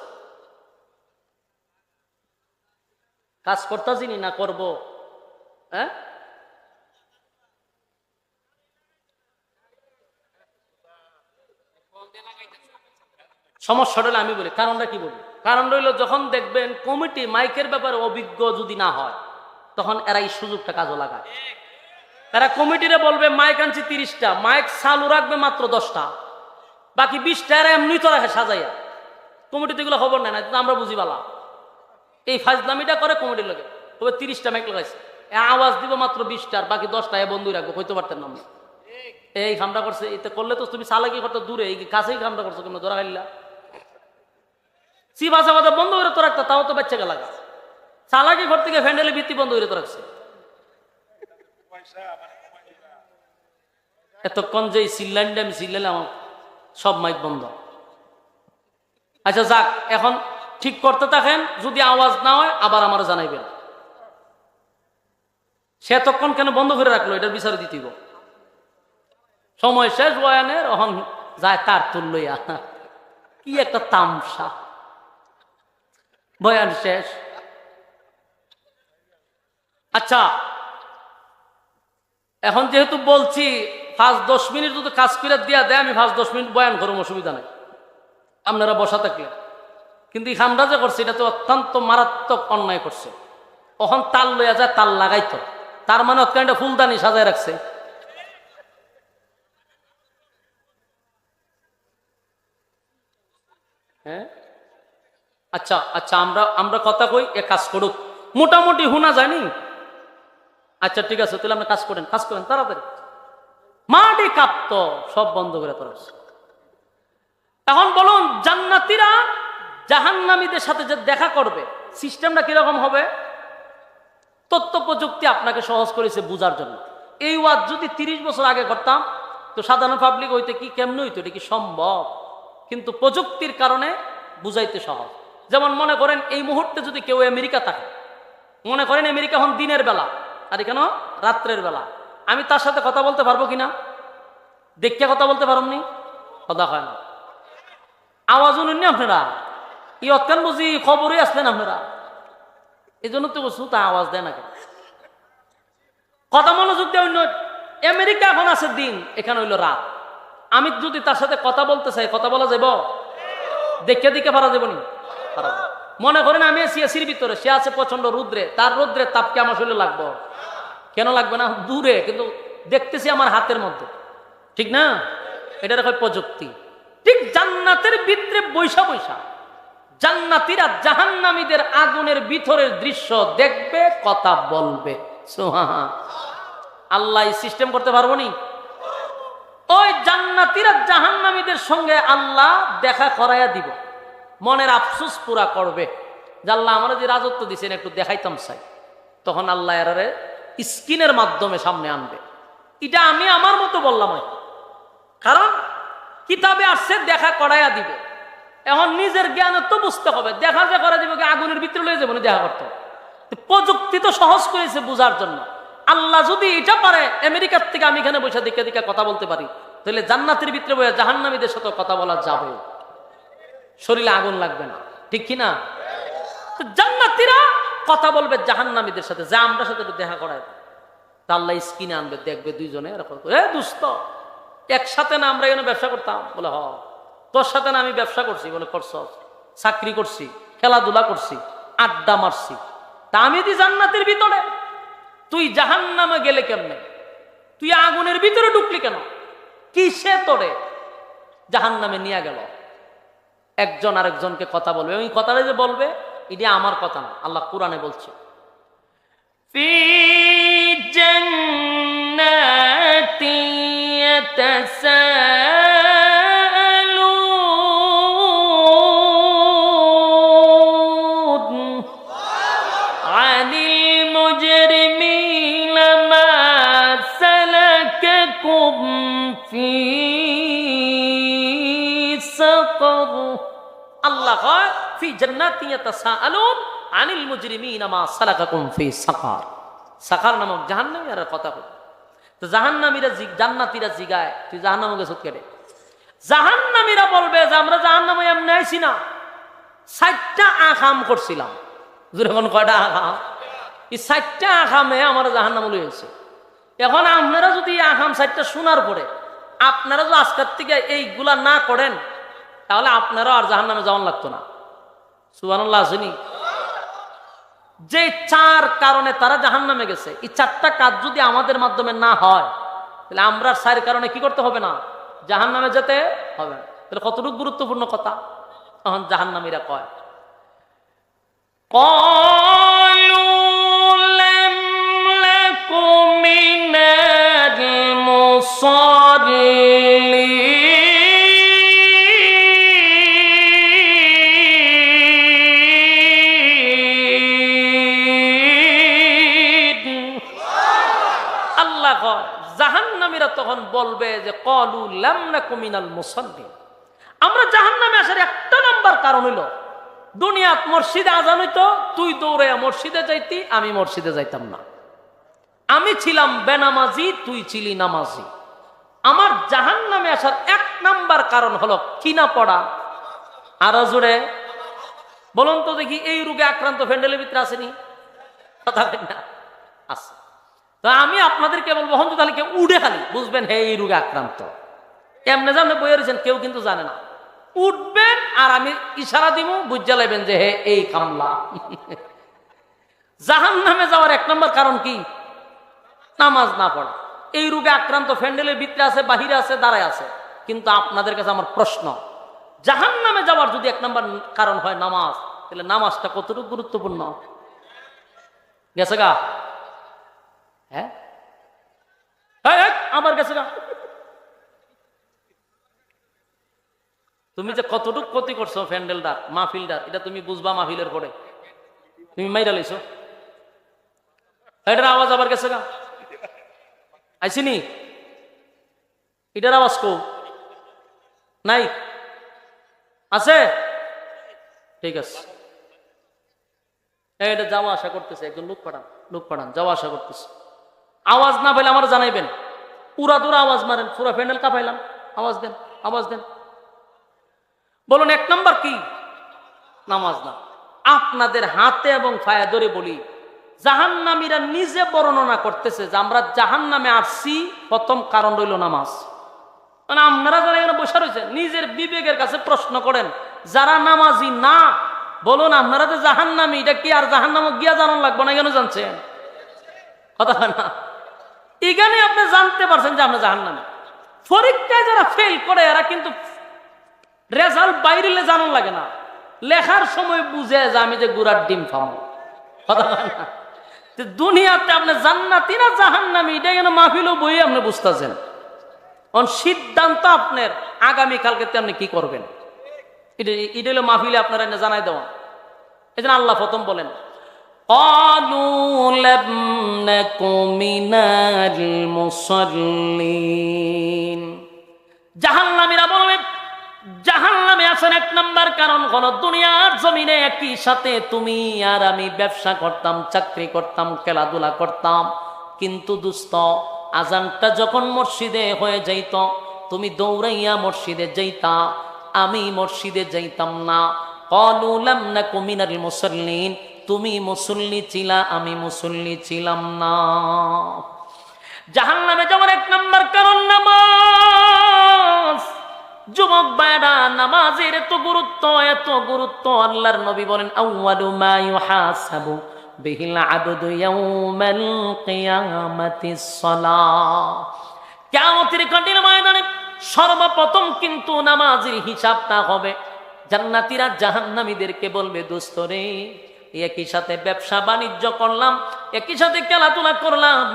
কাজ করতেছি না করব? হ্যাঁ সমস্যাটা হলে আমি বলি কারণটা কি বলি, কারণ রইল যখন দেখবেন কমিটি মাইকের ব্যাপারে অভিজ্ঞ যদি না হয় তখন এরা এই সুযোগটা কাজও লাগায়। এরা কমিটিরে বলবে মাইক আনছি 30টা, মাইক চালু রাখবে মাত্র 10টা, বাকি 20টা এরা এমনি তো রাখে সাজাইয়া। কমিটিতে এগুলো খবর নেয় না, আমরা বুঝি বালা এই ফাজলামিটা করে কমিটির লোকে। তবে 30টা মাইক লাগাইছে, আওয়াজ দিব মাত্র 20টার, বাকি 10টা বন্ধুই রাখবো, হইতে পারতেন না। এই খামটা করছে, এতে করলে তো তুমি চালাকি করতে দূরে, এই কাছেই খামটা করছো, কেমন ধরা খাইলা সিবাসা কথা বন্ধ করে তো রাখতো, তাও তো বাচ্চাকে লাগা চালাকি ঘর থেকে ফ্যান্ডেলে ভিত্তি বন্ধ করে তো রাখছে। এতক্ষণ যে সিল্লাইনটা আমি সিল্লাইলাম, সব মাইক বন্ধ। আচ্ছা যাক, এখন ঠিক করতে থাকেন, যদি আওয়াজ না হয় আবার আমার জানাইবেন। সে এতক্ষণ কেন বন্ধ করে রাখলো এটার বিচার দিতেইব। সময় শেষ বয়ানের, এখন যায় তার তুল লইয়া, কি একটা তামসা, বয়ান শেষ। আচ্ছা এখন যেহেতু বলছি 5-10 মিনিট যদি কাজ করে দিয়া দেয়, আমি 5-10 মিনিট বয়ান করবো, অসুবিধা নাই, আপনারা বসা থাকলে। কিন্তু এই খামটা যে করছে এটা তো অত্যন্ত মারাত্মক অন্যায় করছে। তখন তাল লইয়া যায়, তাল লাগাইতো, তার মানে অত্যন্ত ফুলদানি সাজায় রাখছে। হ্যাঁ আচ্ছা আচ্ছা, আমরা কথা কই, এ কাজ করুক, মোটামুটি হুনা জানি। আচ্ছা ঠিক আছে, তাহলে আপনি কাজ করেন, কাজ করেন তাড়াতাড়ি। মাটি কাঁপতো, সব বন্ধ করে তোর। এখন বলুন, জান্নাতীরা জাহান্নামীদের সাথে যে দেখা করবে, সিস্টেমটা কিরকম হবে? তথ্য প্রযুক্তি আপনাকে সহজ করেছে বুঝার জন্য। এই ওয়াজ যদি 30 বছর আগে করতাম তো সাধারণ পাবলিক হইতে কি কেমন হইতো, এটা কি সম্ভব? কিন্তু প্রযুক্তির কারণে বুঝাইতে সহজ। যেমন মনে করেন এই মুহূর্তে যদি কেউ আমেরিকা থাকে, মনে করেন আমেরিকা এখন দিনের বেলা আর এখানে রাত্রের বেলা, আমি তার সাথে কথা বলতে পারবো কিনা? দেখে কথা বলতে পারবনি, কথা হয় না। আওয়াজ শুনেননি আপনারা? ই অত্যান বুঝি খবরই আসলেন আপনারা, এই জন্য তো বলছো তা আওয়াজ দেয় না কেন? কথা মনোযোগ দিয়ে অন্য। আমেরিকা এখন আছে দিন, এখানে হইলো রাত। আমি যদি তার সাথে কথা বলতে চাই, কথা বলা যাব? দেখে দেখে পারা যাবো নি? মনে করেন আমি আছি এসির ভিতরে, সে আছে প্রচন্ড রুদ্রে, তার রুদ্রের তাপকে আমার শরীরে লাগবো? কেন লাগবে না? দূরে, কিন্তু দেখতেছি আমার হাতের মধ্যে, ঠিক না? এটা হয় প্রযুক্তি। ঠিক জান্নাতের ভিতরে বৈশা বৈশা জান্নাতীরা জাহান্নামীদের আগুনের ভিতরের দৃশ্য দেখবে, কথা বলবে। সুবহান আল্লাহ, সিস্টেম করতে পারবো নি? ওই জান্নাতীরা জাহান্নামীদের সঙ্গে আল্লাহ দেখা করাইয়া দিব, মনের আফসোস পুরা করবে যে আল্লাহ আমরা যে রাজত্ব দিছেন একটু দেখাইতাম চাই। তখন আল্লাহ এরারে স্ক্রিনের মাধ্যমে সামনে আনবে। এটা আমি আমার মতো বললাম, কারণ কিতাবে আসছে দেখা করাইয়া দিবে। এখন নিজের জ্ঞানে তো বুঝতে হবে, দেখা যে করা যাবে, আগুনের ভিতরে লয়ে যাবো না দেখা করতে। প্রযুক্তি তো সহজ করেছে বুঝার জন্য। আল্লাহ যদি এটা পারে আমেরিকার থেকে আমি এখানে বসে দেখে দেখে কথা বলতে পারি, তাহলে জান্নাতের ভিতরে বসে জাহান্নামীদের সাথে কথা বলা যাবে, শরীরে আগুন লাগবে না, ঠিক কিনা? জান্নাতীরা কথা বলবে জাহান্নামীদের সাথে, যা আমরা সাথে দেখা করায়। তা আল্লাহ স্ক্রিনে আনবে, দেখবে দুইজনে এরকম, এ দোস্ত একসাথে না আমরা এখানে ব্যবসা করতাম? বলে হ। তোর সাথে না আমি ব্যবসা করছি? বলে করছ। চাকরি করছি? খেলাধুলা করছি, আড্ডা মারছি, তা আমি তুই জান্নাতের ভিতরে, তুই জাহান্নামে গেলে কেমনে? তুই আগুনের ভিতরে ঢুকলি কেন? কিসে তোরে জাহান্নামে নিয়ে গেল? একজন আরেকজনকে কথা বলবে, ওই কথাটা যে বলবে এটা আমার কথা না, আল্লাহ কোরআনে বলছে ফি জান্নাতি ইয়াতাসাআলুন আনিল মুজরিমিনা মা সালাকাকুম ফি সাকার। আল্লাহ কয় ফি জান্নাতি ইয়াতাসাআলুন আনিল মুজরিমিনা মা সালাকাকুম ফি সাকার। সাকার নামক জাহান্নামের কথা বলে তো জাহান্নামীরা জান্নাতীরা জিগায় তুই জাহান্নামে গেছত কেটে? জাহান্নামীরা বলবে যে আমরা জাহান্নামে এমনি আইছি না, 60টা আকাম করছিলাম। যখন কয়টা আকাম? এই 60টা আকামে আমার জাহান্নামে লইছে। এখন আপনারা যদি আকাম 60টা শোনার পরে আপনারা যদি আজকের থেকে এইগুলা না করেন তাহলে আপনারা আর জাহান্নামে যাওয়ান লাগতো না। সুবহানাল্লাহ আসেনি? যে 4 কারণে তারা জাহান্নামে গেছে, এই 4টা কাজ যদি আমাদের মাধ্যমে না হয় তাহলে আমরা 4 কারণে কি করতে হবে না? জাহান্নামে যেতে হবে। তাহলে কতটুকু গুরুত্বপূর্ণ কথা। তখন জাহান্নামীরা কয় ক্বালু লাম লাকু মিনাল মুসাল্লিন জাহান্নামীরা তখন বলবে যে ক্বালু লাম নাকু মিনাল মুসাল্লিন, আমরা জাহান্নামে আসার একটা নাম্বার কারণ হইল দুনিয়াত মসজিদে আজান হইতো, তুই দৌড়ে মসজিদে যাইতি, আমি মসজিদে যাইতাম না। আমি ছিলাম বেনামাজি, তুই ছিলি নামাজি। আমার জাহান্নামে আসার 1 নাম্বার কারণ হলো কিনা পড়া। আর জোরে বলুন তো দেখি, এই রোগে আক্রান্ত ফ্যান্ডেলের ভিতরে আসেনি? কথা বলেন না? আছে। তো আমি আপনাদেরকে বলবো হন তো তাহলে কেউ উঠে খালি বুঝবেন হে এই রোগে আক্রান্ত। এমনি জানলে বইয়ে রয়েছেন, কেউ কিন্তু জানে না। উঠবেন আর আমি ইশারা দিব, বুঝে লাইবেন যে হে এই কামলা। জাহান্নামে যাওয়ার 1 নম্বর কারণ কি? নামাজ না পড়া। এই রোগে আক্রান্ত ফ্যান্ডেলের ভিতরে আছে, বাহিরে আছে, দাঁড়ায় আছে। কিন্তু আপনাদের কাছে আমার প্রশ্ন, জাহান্নামে যাওয়ার যদি 1 নম্বর কারণ হয় নামাজ, তাহলে নামাজটা কতটুকু গুরুত্বপূর্ণ? গেছে গা? হ্যাঁ আমার কাছে না। তুমি যে কতটুক ক্ষতি করছো ফ্যান্ডেলটা, মাহফিলটা, এটা তুমি বুঝবা মাহফিলের পরে। তুমি মাইরা লাইছো, এটার আওয়াজ আবার গেছে গা? আইসিনি? এটার আওয়াজ কো নাই? আছে? ঠিক আছে, এটা যাওয়া আশা করতেছে। একজন লোক পাঠান যাওয়া আশা করতেছে। আওয়াজ না পেলে আমার জানাইবেন। পুরা দূর আওয়াজ মারেন, পুরা প্যান্ডেল কাঁপাইলাম। আওয়াজ দেন, আওয়াজ দেন। বলুন 1 নম্বর কি? নামাজ না। আপনাদের হাতে এবং পায়ে ধরে বলি, জাহান্নামীরা নিজে বর্ণনা করতেছে যে আমরা জাহান্নামে আসছি, প্রথম কারণ রইল নামাজ। মানে আপনারা যারা এখানে বসে রয়েছেন নিজের বিবেকের কাছে প্রশ্ন করেন, যারা নামাজি না, বলুন আপনারা যে জাহান্নামী, এটা কি আর জাহান্নামে গিয়া জানান লাগবো না? কেন জানছেন? কথা না, এখানে আপনি জানতে পারছেন যে আপনি জাহান্নামী। পরীক্ষায় যারা ফেল করে এরা কিন্তু রেজাল্ট বাইরে জানান লাগে না, লেখার সময় বুঝে যে আমি যে গুড়ার ডিম খাবো। কথা না, দুনিয়াতে আপনি জান্নাতি না জাহান্নামী এটা কেন মাহফিলও বই আপনি বুঝতেছেন। সিদ্ধান্ত আপনার আগামীকালকে আপনি কি করবেন, এটা হলো মাহফিলে আপনারা জানাই দেওয়া। এই জন্য আল্লাহ প্রথম বলেন قالوا لم نك من المصلين। জাহান্নামীরা বলবে, জাহান্নামে আসার 1 নম্বর কারণ হলো দুনিয়ার জমিনে একই সাথে তুমি আর আমি ব্যবসা করতাম, চাকরি করতাম, খেলাধুলা করতাম, কিন্তু দোস্ত আজানটা যখন মসজিদে হয়ে যাইত তুমি দৌড়াইয়া মসজিদে যাইতা, আমি মসজিদে যাইতাম না। ক্বালু লাম নাকু মিনাল মুসাল্লিন, তুমি মুসল্লি ছিলা, আমি মুসল্লি ছিলাম না। জাহান্নামে যাওয়ার 1 নম্বর কারণ নামাজ। যুবক ভাইরা, নামাজের এত গুরুত্ব আল্লাহর নবী বলেন আউয়ালু মা ইউহাসাবু বিহিল আবদু ইয়াউমাল কিয়ামাতিস সালাহ। কিয়ামতের কঠিন ময়দানে সর্বপ্রথম কিন্তু নামাজের হিসাবটা হবে। জান্নাতীরা জাহান্নামীদেরকে বলবে, দোস্ত রে, একই সাথে ব্যবসা বাণিজ্য করলাম, একই সাথে খেলাধুলা করলাম,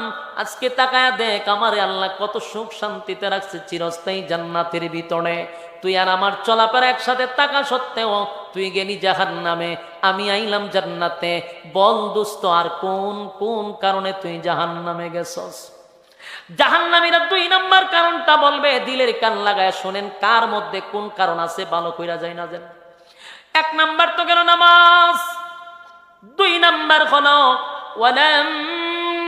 আজকে তাকায়া দেখ আমারে আল্লাহ কত সুখ শান্তিতে রাখছে চিরস্থায়ী জান্নাতের ভিতরে। তুই আর আমার চলাফেরা একসাথে থাকা সত্ত্বেও তুই গেলি জাহান্নামে, আমি আইলাম জান্নাতে। বল দোস্ত, আর কোন কোন কারণে তুই জাহান্নামে গেছস? জাহান্নামীরা 2 নাম্বার কারণটা বলবে, দিলের কান লাগায় শোনেন কার মধ্যে কোন কারণ আছে, ভালো কইরা যায় না যেন। 1 নাম্বার তো গেল নামাজ, 2 নাম্বার হলো ওয়ালাম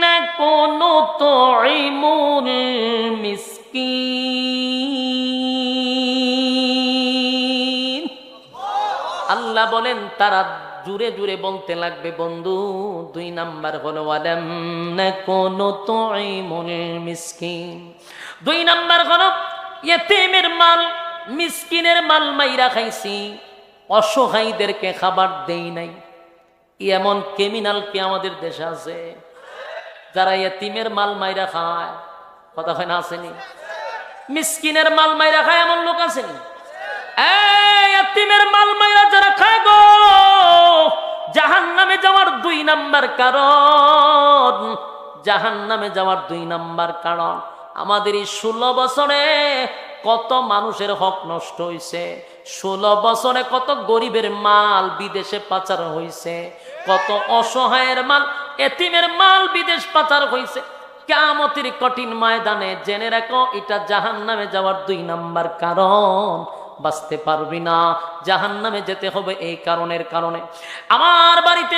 নাকুনু তুইমুল মিসকিন। আল্লাহ বলেন তারা জুড়ে জুড়ে বলতে লাগবে, বন্ধু 2 নাম্বার হলো ওয়ালাম নাকুনু তুইমুল মিসকিন। 2 নাম্বার হলো ইয়েতিমের মাল, মিসকিনের মাল মাইরা খাইছি, অসহায়দেরকে খাবার দেই নাই। এমন ক্রিমিনাল কি আমাদের দেশে আছে যারা ইয়েতিমের মাল মাইরা খায়? কথা হয় না, আসেনি? মিসকিনের মাল মাইরা খায় এমন লোক আসেনি? ইয়েতিমের মাল মাইরা যারা খায় গো, জাহান্নামে যাওয়ার 2 নাম্বার কারণ, জাহান্নামে যাওয়ার 2 নাম্বার কারণ। আমাদের এই 16 বছরে কত মানুষের হক নষ্ট হয়েছে, 16 বছরে কত গরিবের মাল বিদেশে পাচার হয়েছে, কত অসহায়ের মাল, এতিমের মাল বিদেশ পাচার হয়েছে। কিয়ামতের কঠিন ময়দানে জেনে রাখো, এটা জাহান্নামে যাওয়ার 2 নাম্বার কারণ। বাঁচতে পারবি না, জাহান্নামে যেতে হবে এই কারণের কারণে। আমার বাড়িতে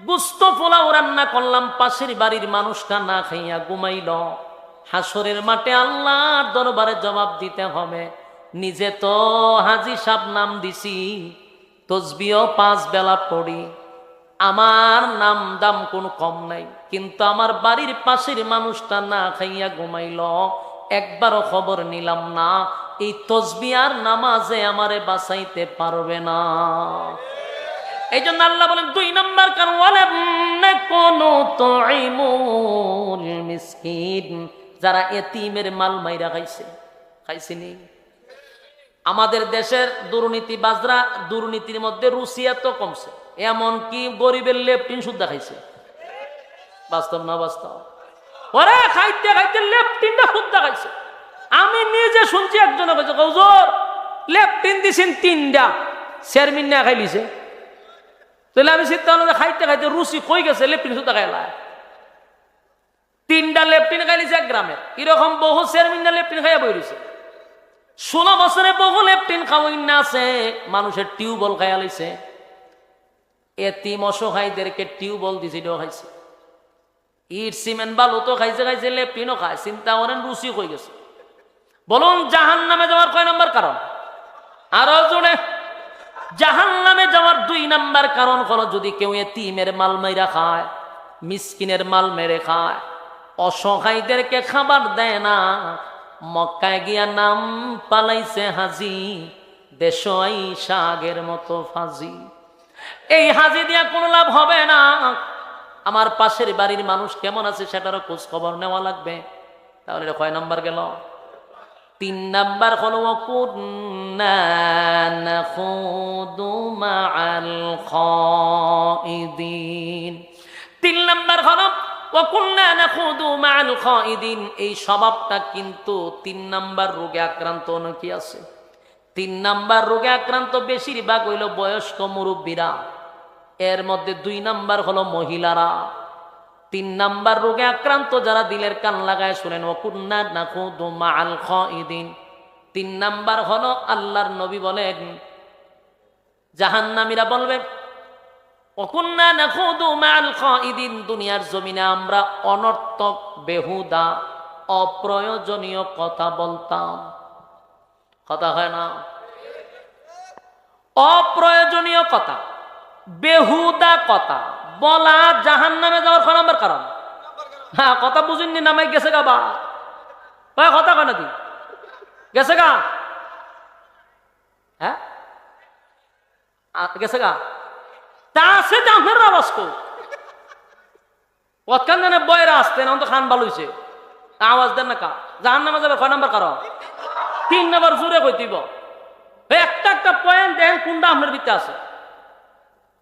গুস্ত পোলাও রান্না করলাম, পাশের বাড়ির মানুষটা না খাইয়া ঘুমাইল। হাসরের মাঠে আল্লাহর দরবারে জবাব দিতে হবে। নিজে তো হাজি সাহেব নাম দিছি, তসবিও 5 বেলা পড়ি, আমার নাম দাম কোনো কম নাই, কিন্তু আমার বাড়ির পাশের মানুষটা না খাইয়া ঘুমাইল, একবারও খবর নিলাম না। এই তসবি আর নামাজে আমারে বাঁচাইতে পারবে না। এই জন্য আল্লাহ বলেন 2 নাম্বার কারণ ওয়ালাম নাকুনু তুইমুল মিসকিন, যারা এতিমের মাল মাইরা খাইছে। খাইছিনি? আমাদের দেশের দুর্নীতিবাজরা দুর্নীতির মধ্যে রুচি এত কমছে, এমনকি গরিবের লেফটিন সুদ্ধা খাইছে। বাস্তব না বাস্তব? ওরা খাইতে খাইতে লেফটিনটা সুদ্ধা খাইছে। আমি নিজে শুনছি, একজনে কইছে, হুজুর লেফটিন দিছেন 3টা, চেয়ারম্যান না খাইলিছে। তাহলে আমি চিন্তা করলাম খাইতে খাইতে রুচি কই গেছে, লেফটিন সুদ্ধা খাইলা। 3টা লেফটিন খাইলিছে এক গ্রামে, এরকম বহু চেয়ারম্যান লেফটিন খাইয়া বই রয়েছে। 16 বছরে বহু লেফটিন খাওয়াইন না আছে, মানুষের টিউবওয়েল খাইয়া লইছে। এতিম অসহায়দেরকে টিউবওয়েল দিছে, এটাও খাইছে। ইট সিমেন্ট বালু তো খাইছে খাইছে, লেফটিনও খায়। চিন্তা করেন রুচি কই গেছে। বলুন জাহান্নামে যাওয়ার কয় নাম্বার কারণ? আরো জোরে। জাহান্নামে যাওয়ার 2 নাম্বার কারণ হলো, যদি কেউ এতিমের মাল মাইরা খায়, মিসকিনের মাল মেরে খায়, অসহায়দেরকে খাবার দেয় না, মক্কায় গিয়া নাম পালাইছে হাজি, দেশ আইসা আগের মতো ফাজি। এই হাজি দিয়া কোনো লাভ হবে না। আমার পাশের বাড়ির মানুষ কেমন আছে সেটারও খোঁজ খবর নেওয়া লাগবে। তাহলে এটা কয় নাম্বার গেল? 3 নাম্বার হলো কুন্না নাখুদু মাআল খাইদিন। 3 নাম্বার হলো ওয়াকুন্না নাখুদু মাআল খাইদিন। এই স্বভাবটা কিন্তু 3 নাম্বার রোগে আক্রান্ত অনেকে আছে। 3 নাম্বার রোগে আক্রান্ত বেশিরভাগ হইল বয়স্ক মুরব্বীরা, এর মধ্যে 2 নাম্বার হলো মহিলারা। 3 নাম্বার রোগে আক্রান্ত যারা, দিলের কান লাগায় শুনেন, ওয়াকুন্না নাখুদু মাআল খাইদিন। 3 নাম্বার হলো, আল্লাহর নবী বলেন, জাহান্নামীরা বলবে ওয়াকুন্না নাখুদু মাআল খাইদিন, দুনিয়ার জমিনে আমরা অনর্থক, বেহুদা, অপ্রয়োজনীয় কথা বলতাম। কথা হয় না? অপ্রয়োজনীয় কথা, বেহুদা কথা বলা জাহান্নামে যাওয়ার 6 নম্বর কারণ। হ্যাঁ, কথা বুঝিনি, নামাই গেছে গা বা কথা কয় নাকি গেছে গা। হ্যাঁ গেছে গা তা আছে জামের আওয়াজ কো কতক্ষণ জানে বয়রা আসতেন তো খান ভালো হয়েছে আওয়াজ দেন না কা জাহান নামে যাবে 6 নম্বর কারণ 3 নম্বর জুড়ে কইতিব একটা একটা পয়েন্ট দেন কোনটা আপনার ভিতরে আছে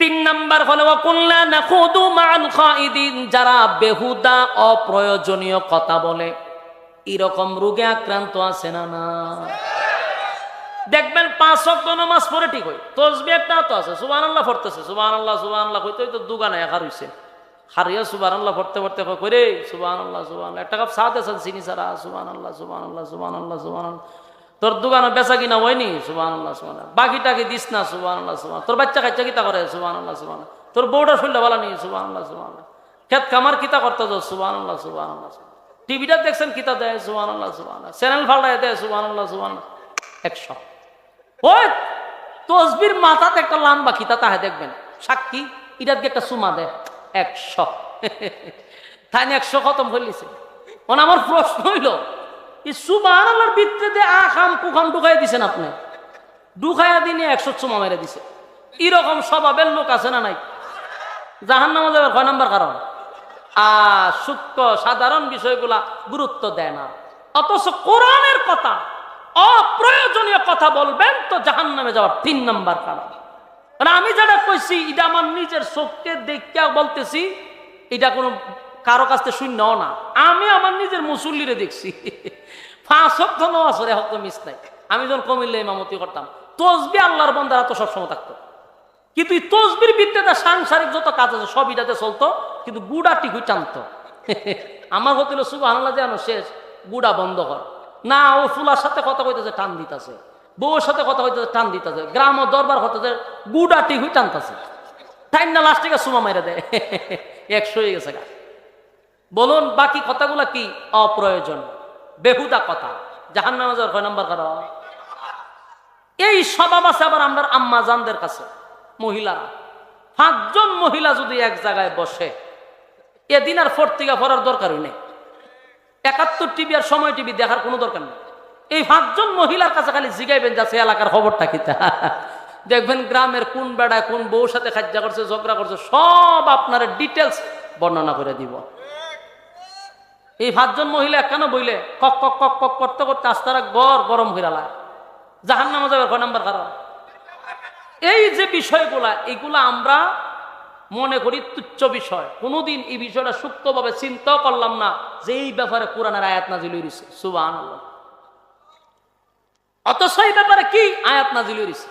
3 নম্বর হলো ওয়াকুল্লা নাখুদু মাআল খাইদিন যারা বেহুদা অপ্রয়োজনীয় কথা বলে এরকম রোগে আক্রান্ত আছে না না দেখবেন 5 ওয়াক্ত নামাজ পড়ে ঠিক হয় তাসবিহ একটা তো আছে সুবহানাল্লাহ পড়তেছে সুবহানাল্লাহ কইতে তো দুগানা একা হইছে হারিয়া সুবহানাল্লাহ পড়তে পড়তে কই রে সুবহানাল্লাহ একটা কাপ চা দেন চিনি সারা সুবহানাল্লাহ তোর দোকানে বেচা কিনা হয়নি সুবহানাল্লাহ বাকিটাকে দিস না সুবহানাল্লাহ তোর বাচ্চা কাচ্চা কিতা করে সুবহানাল্লাহ তোর বউটা শরীরটা ভালো নেই সুবহানাল্লাহ খেত কামার কিতা করতে যাও সুবহানাল্লাহ টিভিটা দেখছেন কিতা দেয় সুবহানাল্লাহ চ্যানেল ফাল্টায় দেয় সুবহানাল্লাহ 100 ওই তসবির মাথাতে একটা লাম্বা কিতা তাহে দেখবেন সাক্ষী ইটাকে একটা সুমা দেয় 100 তাই 100 খতম হইলিছে আমার প্রশ্ন হইল সুবহানাল্লাহর ভিতরে আখাম কুখাম ঢুকাই দিছেন আপনি ঢুকাইয়া দিনে 100 চুমা মেরে দিছে এরকম স্বভাবের লোক আছে না নাই জাহান্নামে যাবে 6 নম্বর কারণ সূক্ষ্ম সাধারণ বিষয়গুলা গুরুত্ব দেয় না অথচ কোরআনের কথা অপ্রয়োজনীয় কথা বলবেন তো জাহান্নামে যাওয়ার 3 নম্বর কারণ মানে আমি যেটা কইছি এটা আমার নিজের চোখকে দেখে বলতেছি এটা কোনো কারো কাছ থেকে শূন্য না আমি আমার নিজের মুসল্লিরে দেখছি 5 ওয়াক্ত নামাজ পড়ে হয়তো মিস নাই আমি যখন কুমিল্লা ইমামতি করতাম তাসবিহ আল্লাহর বান্দারা তো সবসময় থাকতো কিন্তু এই তাসবির ভিত্তিতে সাংসারিক যত কাজ আছে সব এটাতে চলতো কিন্তু গুড়া টিকুই টানতো আমার হতেল সুবহানাল্লাহ যেন শেষ গুড়া বন্ধ কর না ও ফুলার সাথে কথা কইতেছে টান দিতেছে বউর সাথে কথা কইতেছে টান দিতেছে গ্রাম ও দরবার হতেছে গুড়া টিকুই টানতেছে তাই না লাস্ট থেকে সুমা মেরে দেয় 100 হয়ে গেছে গা বলুন বাকি কথাগুলা কি অপ্রয়োজন বেহুদা কথা জাহান্নামে যাওয়ার 6 নম্বর কারণ এই স্বভাব আছে আবার আমরা আম্মা জানদের কাছে মহিলারা 5 জন মহিলা যদি এক জায়গায় বসে এদিন আর ফর্তিকা পড়ার দরকারই নেই 71 টিভি আর সময় টিভি দেখার কোনো দরকার নেই এই 5 জন মহিলার কাছে খালি জিগাইবেন যাচ্ছে এলাকার খবরটা কিতা দেখবেন গ্রামের কোন বেড়ায় কোন বউর সাথে খাজ্জা করছে ঝগড়া করছে সব আপনার ডিটেলস বর্ণনা করে দিব এই 5 জন মহিলা কেন বইলে কক কক কক কক করতে করতে আস্তারা গরম হয়ে লায় জাহান্নামে যাবে 6 নম্বর কারণ এই যে বিষয়গুলা এগুলা আমরা মনে করি তুচ্ছ বিষয় কোনোদিন এই বিষয়টা সূক্ষ্মভাবে চিন্তা করলাম না যে এই ব্যাপারে কোরআনের আয়াত নাজিল হইছে সুবহানাল্লাহ অথচ এই ব্যাপারে কি আয়াত নাজিল হইছে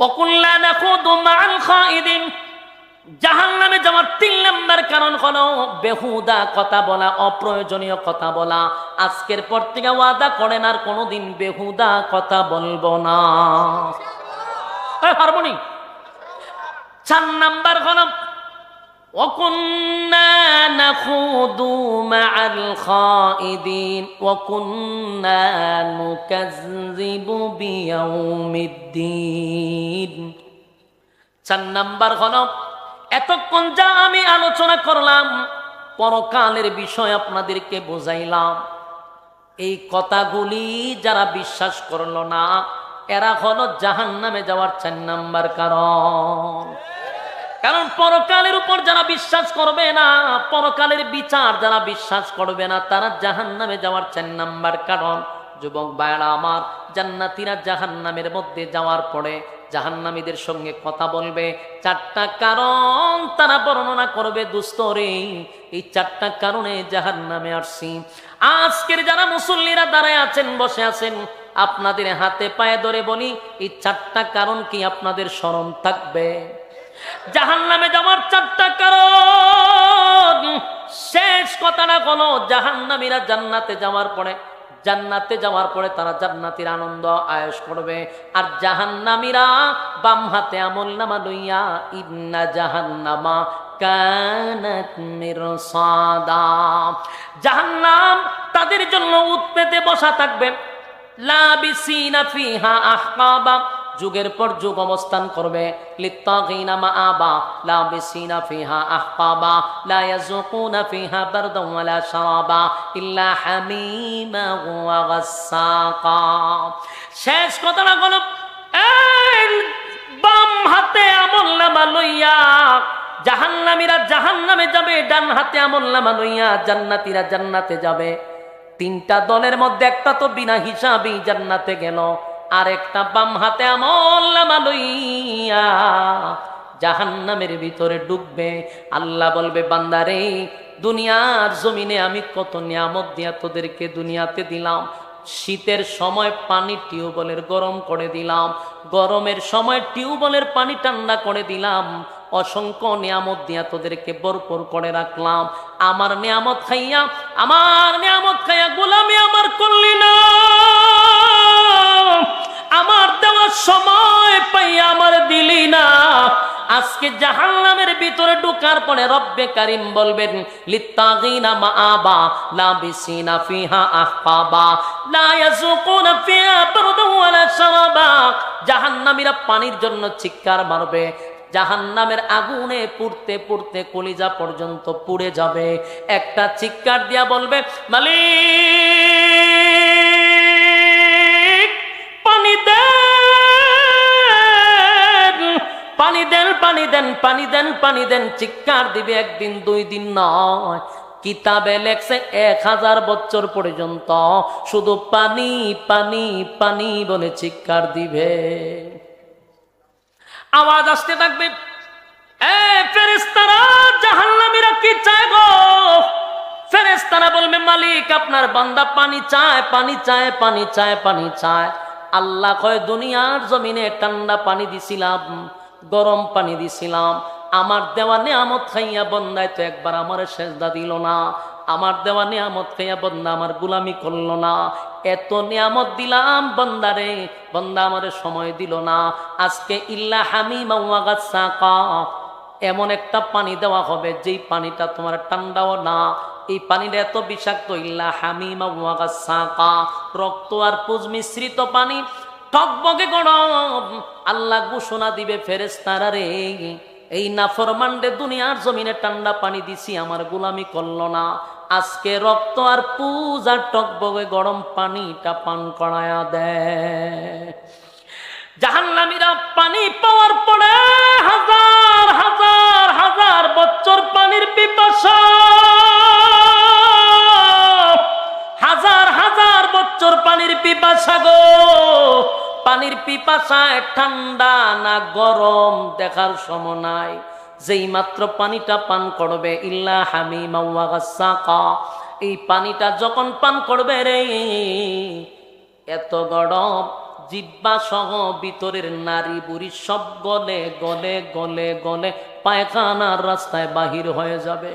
ওয়াকুল্লা নাখুদু মাআল খাইদিন জাহান্নামে যাওয়ার 3 নম্বর কারণ হলো বেহুদা কথা বলা অপ্রয়োজনীয় কথা বলা আজকের পর থেকে ওয়াদা করেন আর কোনোদিন বেহুদা কথা বলবো না হারমোনি 4 নম্বর হলো ওয়াকুন্না নাখুদু মাআল খাইদিন ওয়াকুন্না নুকাযযিবু বিয়াউমিদ্দিন 4 নম্বর হলো এতক্ষণ যা আমি আলোচনা করলাম পরকালের বিষয় আপনাদেরকে বোঝাইলাম এই কথাগুলি যারা বিশ্বাস করলো না এরা হলো জাহান্নামে যাওয়ার 4 নম্বর কারণ কারণ পরকালের উপর যারা বিশ্বাস করবে না পরকালের বিচার যারা বিশ্বাস করবে না তারা জাহান্নামে যাওয়ার 4 নম্বর কারণ যুবক ভাইরা আমার জান্নাতীরা জাহান্নামের মধ্যে যাওয়ার পরে জাহান্নামীদের সঙ্গে কথা বলবে 4টা কারণ তারা বর্ণনা করবে দোস্ত রে এই 4টা কারণে জাহান্নামে আসছি আজকের যারা মুসল্লিরা দাঁড়ায় আছেন বসে আছেন আপনাদের হাতে পায়ে ধরে বলি এই 4টা কারণ কি আপনাদের স্মরণ থাকবে জাহান্নামে যাওয়ার 4টা কারণ শেষ কথাটা হলো জাহান্নামীরা জান্নাতে যাওয়ার পরে তারা জান্নাতের আনন্দ আয়েশ করবে আর জাহান্নামীরা বাম হাতে আমলনামা লইয়া ইন্না জাহান্নামা কানাত মিরসাদা জাহান্নাম তাদের জন্য উৎপেতে বসা থাকবে লাবিসিনা ফিহা আহকাবা যুগের পর যুগ অবস্থান করবে। লিত্তাগিনা মাআবা লাবিসিনা ফিহা আহকাবা লা ইয়াযুকুনা ফিহা বারদান ওয়ালা শারাবা ইল্লা হামিমা ওয়া গাসসাকা। শেষ কথাটা হলো, এই বাম হাতে আমলনামা লইয়া জাহান্নামীরা জাহান্নামে যাবে, ডান হাতে আমলনামা লইয়া জান্নাতীরা জান্নাতে যাবে। তিনটা দলের মধ্যে একটা তো বিনা হিসাবেই জান্নাতে গেল, আর একটা বাম হাতে আমলনামা লইয়া জাহান্নামের ভিতরে ডুববে। আল্লাহ বলবে, বান্দারে দুনিয়ার জমিনে আমি কত নিয়ামত দিয়া তোদেরকে দুনিয়াতে দিলাম। শীতের সময় পানি টিউবওয়েলের গরম করে দিলাম, গরমের সময় টিউবওয়েলের পানি ঠান্ডা করে দিলাম, অসংখ্য নিয়ামত দিয়া তোদেরকে ভরপুর করে রাখলাম। আমার নিয়ামত খাইয়া গোলামি আমার করলি না, আমার দেওয়ার সময় পাইয়া আমার দিলি না। আজকে জাহান্নামের ভিতরে ঢোকার পরে রব্বে কারীম বলবেন, লিত্তাগিনা মাআবা লাবিসিনা ফিহা আহকাবা লা ইয়াযুকুনা ফিহা বারদান ওয়ালা শারাবা। জাহান্নামীরা পানির জন্য চিৎকার মারবে, জাহান্নামের আগুনে পুড়তে পুড়তে কলিজা পর্যন্ত পুড়ে যাবে। একটা চিৎকার দিয়া বলবে, মালিক পানি দেন, পানি দেন, পানি দেন, পানি দেন, পানি দেন। চিৎকার দিবে, একদিন দুই দিন নয়, কিতাবে লেখছে 1000 বছর পর্যন্ত শুধু পানি পানি পানি বলে চিৎকার দিবে। আওয়াজ আসতে থাকবে, এ ফেরেশতারা জাহান্নামীরা কি চায় গো? ফেরেশতারা বলবে, মালিক আপনার বান্দা পানি চায়, পানি চায়, পানি চায়, পানি চায়। আল্লাহ কয়, দুনিয়ার জমিনে ঠান্ডা পানি দিছিলাম, গরম পানি দিছিলাম, আমার দেওয়া নিয়ামত খাইয়া বন্দায় তো একবার আমার সেজদা দিল না, আমার দেওয়া নিয়ামত খাইয়া বন্দা আমার গোলামি করলো না। এত নিয়ামত দিলাম বন্দারে, বন্দা আমার সময় দিল না। আজকে ইল্লা হামিমা ওয়া গাসসাকা, এমন একটা পানি দেওয়া হবে যেই পানিটা তোমার ঠান্ডাও না, এই পানিটা এত বিষাক্ত। ইল্লা হামিমা ওয়া গাসসাকা, রক্ত আর পুজ মিশ্রিত পানি, টকবকে গরম। আল্লাহ ঘোষণা দিবে, ফেরেশতারা রে, এই নাফরমানদের দুনিয়ার জমিনে ঠান্ডা পানি দিছি, আমার গোলামি করলো না, আজকে রক্ত আর পুজ আর টকবকে গরম পানিটা পান করায়া দেয়। জাহান্নামীরা পানি পাওয়ার পরে হাজার হাজার হাজার বছর পানির পিপাসা, হাজার হাজার বছর পানির পিপাসা গো। পানির পিপাসায় ঠান্ডা না গরম দেখার সময় নাই, যেই মাত্র পানিটা পান করবে, ইল্লা হামিমা ওয়া গাসসাকা, এই পানিটা যখন পান করবে রে, এত গরম জিহ্বা সহ ভিতরের নারী বুড়ি সব গলে গলে গলে গলে পায়খানার রাস্তায় বাহির হয়ে যাবে।